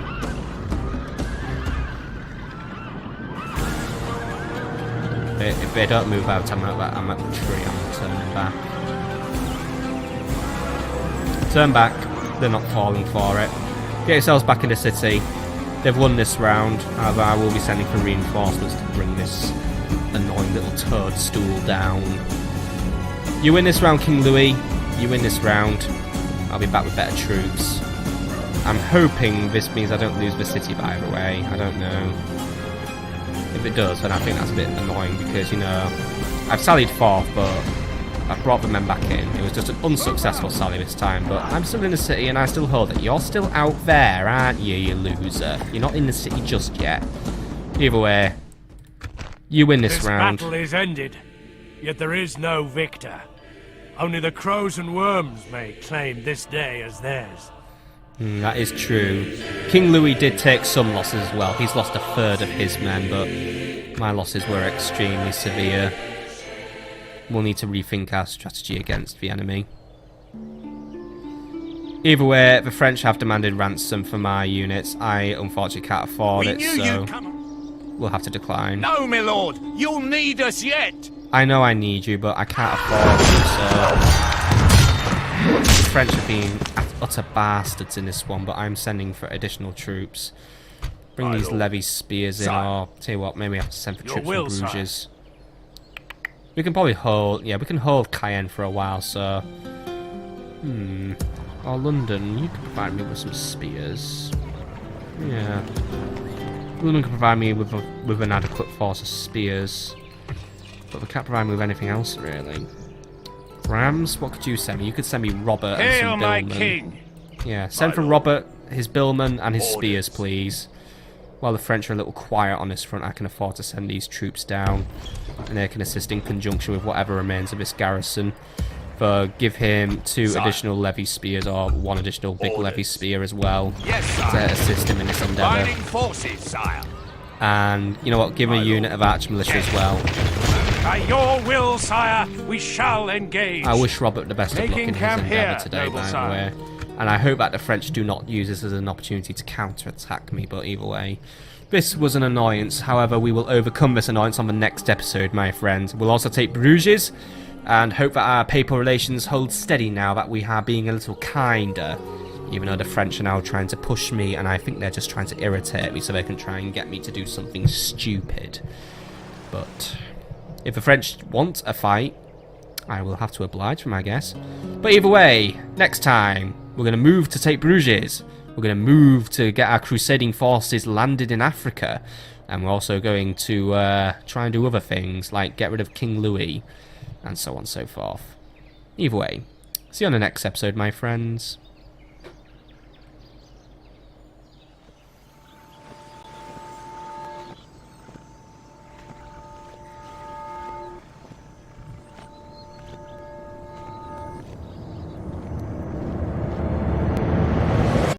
If they don't move out, I'm at the tree, I'm turning back. Turn back, they're not falling for it. Get yourselves back in the city. They've won this round, however I will be sending for reinforcements to bring this annoying little toadstool down. You win this round, King Louis. You win this round. I'll be back with better troops. I'm hoping this means I don't lose the city, by the way. I don't know. If it does, then I think that's a bit annoying because, you know, I've sallied forth, but I've brought the men back in. It was just an unsuccessful sally this time, but I'm still in the city and I still hold it. You're still out there, aren't you, you loser? You're not in the city just yet. Either way, you win this round. This battle is ended, yet there is no victor. Only the crows and worms may claim this day as theirs. That is true. King Louis did take some losses as well. He's lost a third of his men, but my losses were extremely severe. We'll need to rethink our strategy against the enemy. Either way, the French have demanded ransom for my units. I unfortunately can't afford it, so we'll have to decline. No, my lord, you'll need us yet. I know I need you, but I can't afford you, so... The French have been utter bastards in this one, but I'm sending for additional troops. Bring these levy spears in, or tell you what, maybe I have to send for troops from Bruges. We can probably hold, yeah, we can hold Cayenne for a while, so... Or London, you can provide me with some spears. Yeah. London can provide me with an adequate force of spears. But they can't provide me with anything else, really. Rams, what could you send me? You could send me Robert and some Hail my billmen. king. Yeah, send for Robert, his billmen, and his spears, please. While the French are a little quiet on this front, I can afford to send these troops down. And they can assist in conjunction with whatever remains of this garrison. But give him 2 additional levy spears, or 1 additional big levy spear as well. Yes, to sire. assist him in this endeavour. Fighting forces, sire. And, you know what, give him a unit of arch militia as well. By your will, sire, we shall engage. I wish Robert the best of luck Making in his camp endeavour here, today, noble by the sire. way. And I hope that the French do not use this as an opportunity to counter-attack me, but either way. This was an annoyance, however, we will overcome this annoyance on the next episode, my friends. We'll also take Bruges, and hope that our papal relations hold steady now that we are being a little kinder. Even though the French are now trying to push me, and I think they're just trying to irritate me so they can try and get me to do something stupid. But if the French want a fight, I will have to oblige them, I guess. But either way, next time, we're going to move to take Bruges. We're going to move to get our crusading forces landed in Africa. And we're also going to try and do other things, like get rid of King Louis, and so on and so forth. Either way, see you on the next episode, my friends.